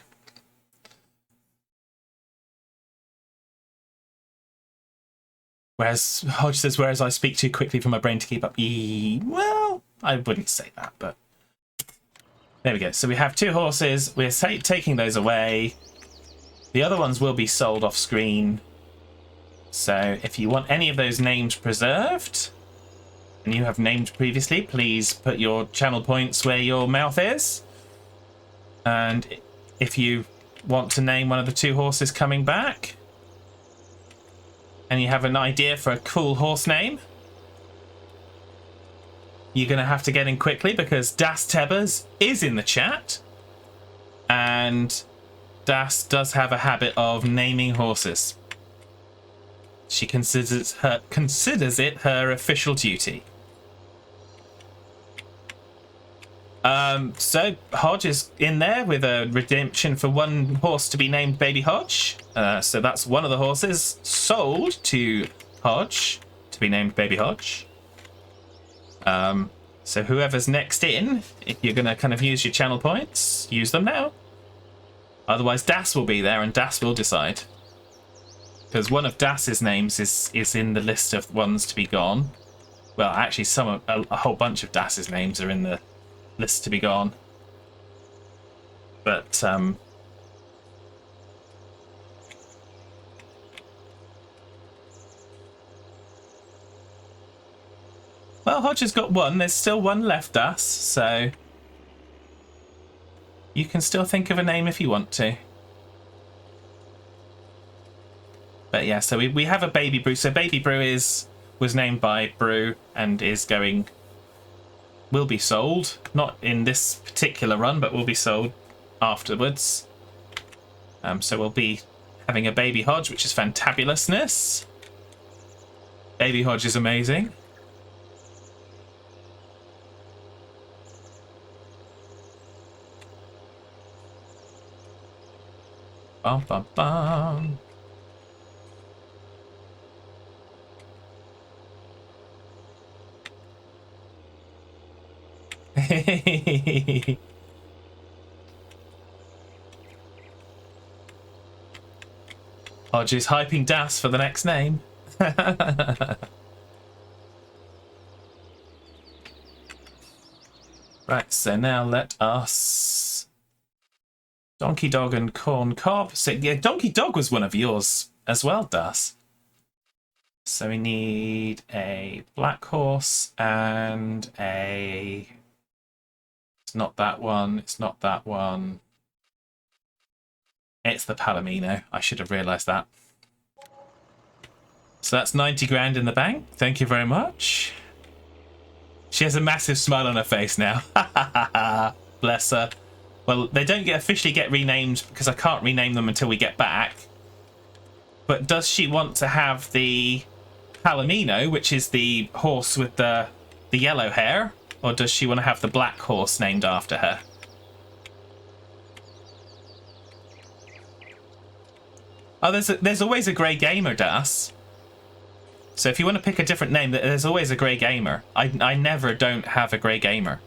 Whereas Hodge says, whereas I speak too quickly for my brain to keep up. Well, I wouldn't say that, but There we go. So we have 2 horses. We're taking those away. The other ones will be sold off screen. So if you want any of those names preserved, and you have named previously, please put your channel points where your mouth is. And if you want to name one of the 2 horses coming back, and you have an idea for a cool horse name, you're going to have to get in quickly because Das Tebbers is in the chat. And Das does have a habit of naming horses. She considers it her official duty. So Hodge is in there with a redemption for 1 horse to be named Baby Hodge. So that's one of the horses sold to Hodge to be named Baby Hodge. So whoever's next in, if you're going to kind of use your channel points, use them now. Otherwise, Das will be there and Das will decide. Because one of Das's names is in the list of ones to be gone. Well, actually, a whole bunch of Das's names are in the list to be gone. But, well, Hodge has got 1. There's still 1 left, Das, so you can still think of a name if you want to. But yeah, so we have a Baby Brew. So Baby Brew was named by Brew and will be sold. Not in this particular run, but will be sold afterwards. So we'll be having a Baby Hodge, which is fantabulousness. Baby Hodge is amazing. Bum, bum, bum. Hodge is hyping Das for the next name. Right, so now let us... Donkey Dog and Corn Cob. So yeah, Donkey Dog was one of yours as well, Das. So we need a black horse and a... It's not that one. It's not that one. It's the Palomino. I should have realised that. So that's 90 grand in the bank. Thank you very much. She has a massive smile on her face now. Bless her. Well, they don't officially get renamed because I can't rename them until we get back. But does she want to have the Palomino, which is the horse with the yellow hair? Or does she want to have the black horse named after her? Oh, there's always a grey gamer, Das. So if you want to pick a different name, there's always a grey gamer. I never don't have a grey gamer.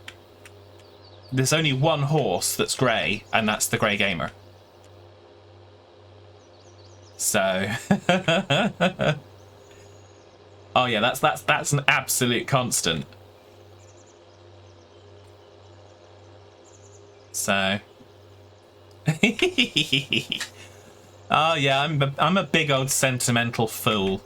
There's only 1 horse that's grey, and that's the grey gamer. So... oh yeah, that's an absolute constant. So... oh yeah, I'm a big old sentimental fool.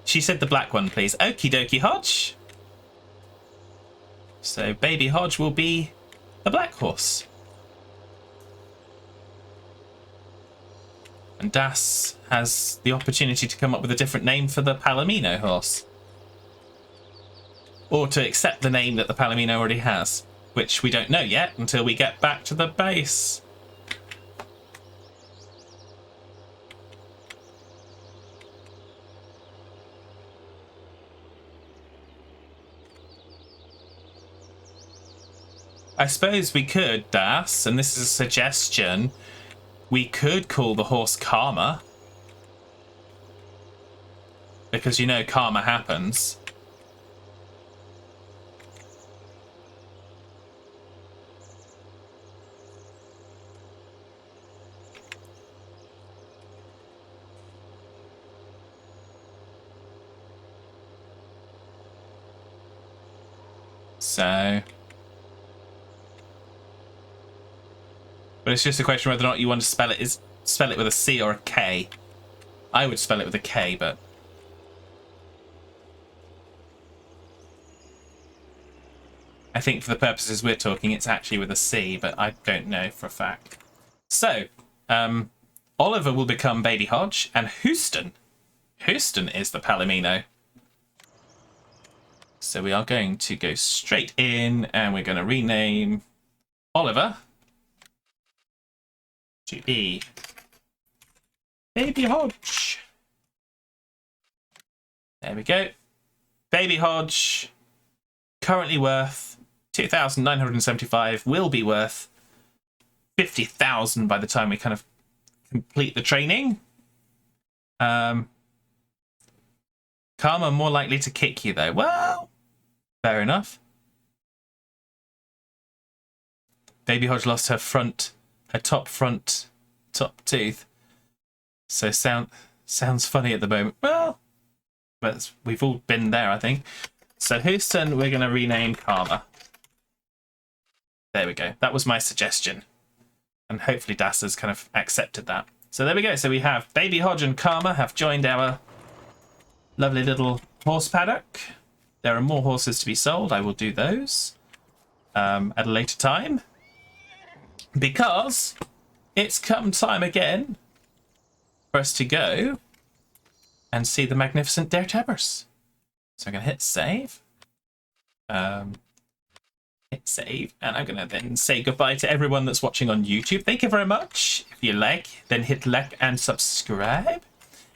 She said the black one, please. Okie dokie, Hodge. So Baby Hodge will be the black horse. And Das has the opportunity to come up with a different name for the Palomino horse. Or to accept the name that the Palomino already has, which we don't know yet until we get back to the base. I suppose we could, Das, and this is a suggestion, we could call the horse Karma. Because you know karma happens. So, but it's just a question whether or not you want to spell it with a C or a K. I would spell it with a K, but I think for the purposes we're talking, it's actually with a C, but I don't know for a fact. So, Oliver will become Baby Hodge, and Houston is the Palomino. So we are going to go straight in, and we're going to rename Oliver to be Baby Hodge. There we go. Baby Hodge, currently worth 2,975, will be worth 50,000 by the time we kind of complete the training. Karma more likely to kick you though. Well, fair enough. Baby Hodge lost her top tooth. So sounds funny at the moment. Well, but we've all been there, I think. So Houston, we're going to rename Karma. There we go. That was my suggestion. And hopefully Das has kind of accepted that. So there we go. So we have Baby Hodge and Karma have joined our lovely little horse paddock. There are more horses to be sold. I will do those at a later time. Because it's come time again for us to go and see the magnificent Dare Tabbers. So I'm going to hit save. Hit save. And I'm going to then say goodbye to everyone that's watching on YouTube. Thank you very much. If you like, then hit like and subscribe.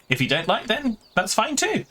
If you don't like, then that's fine too.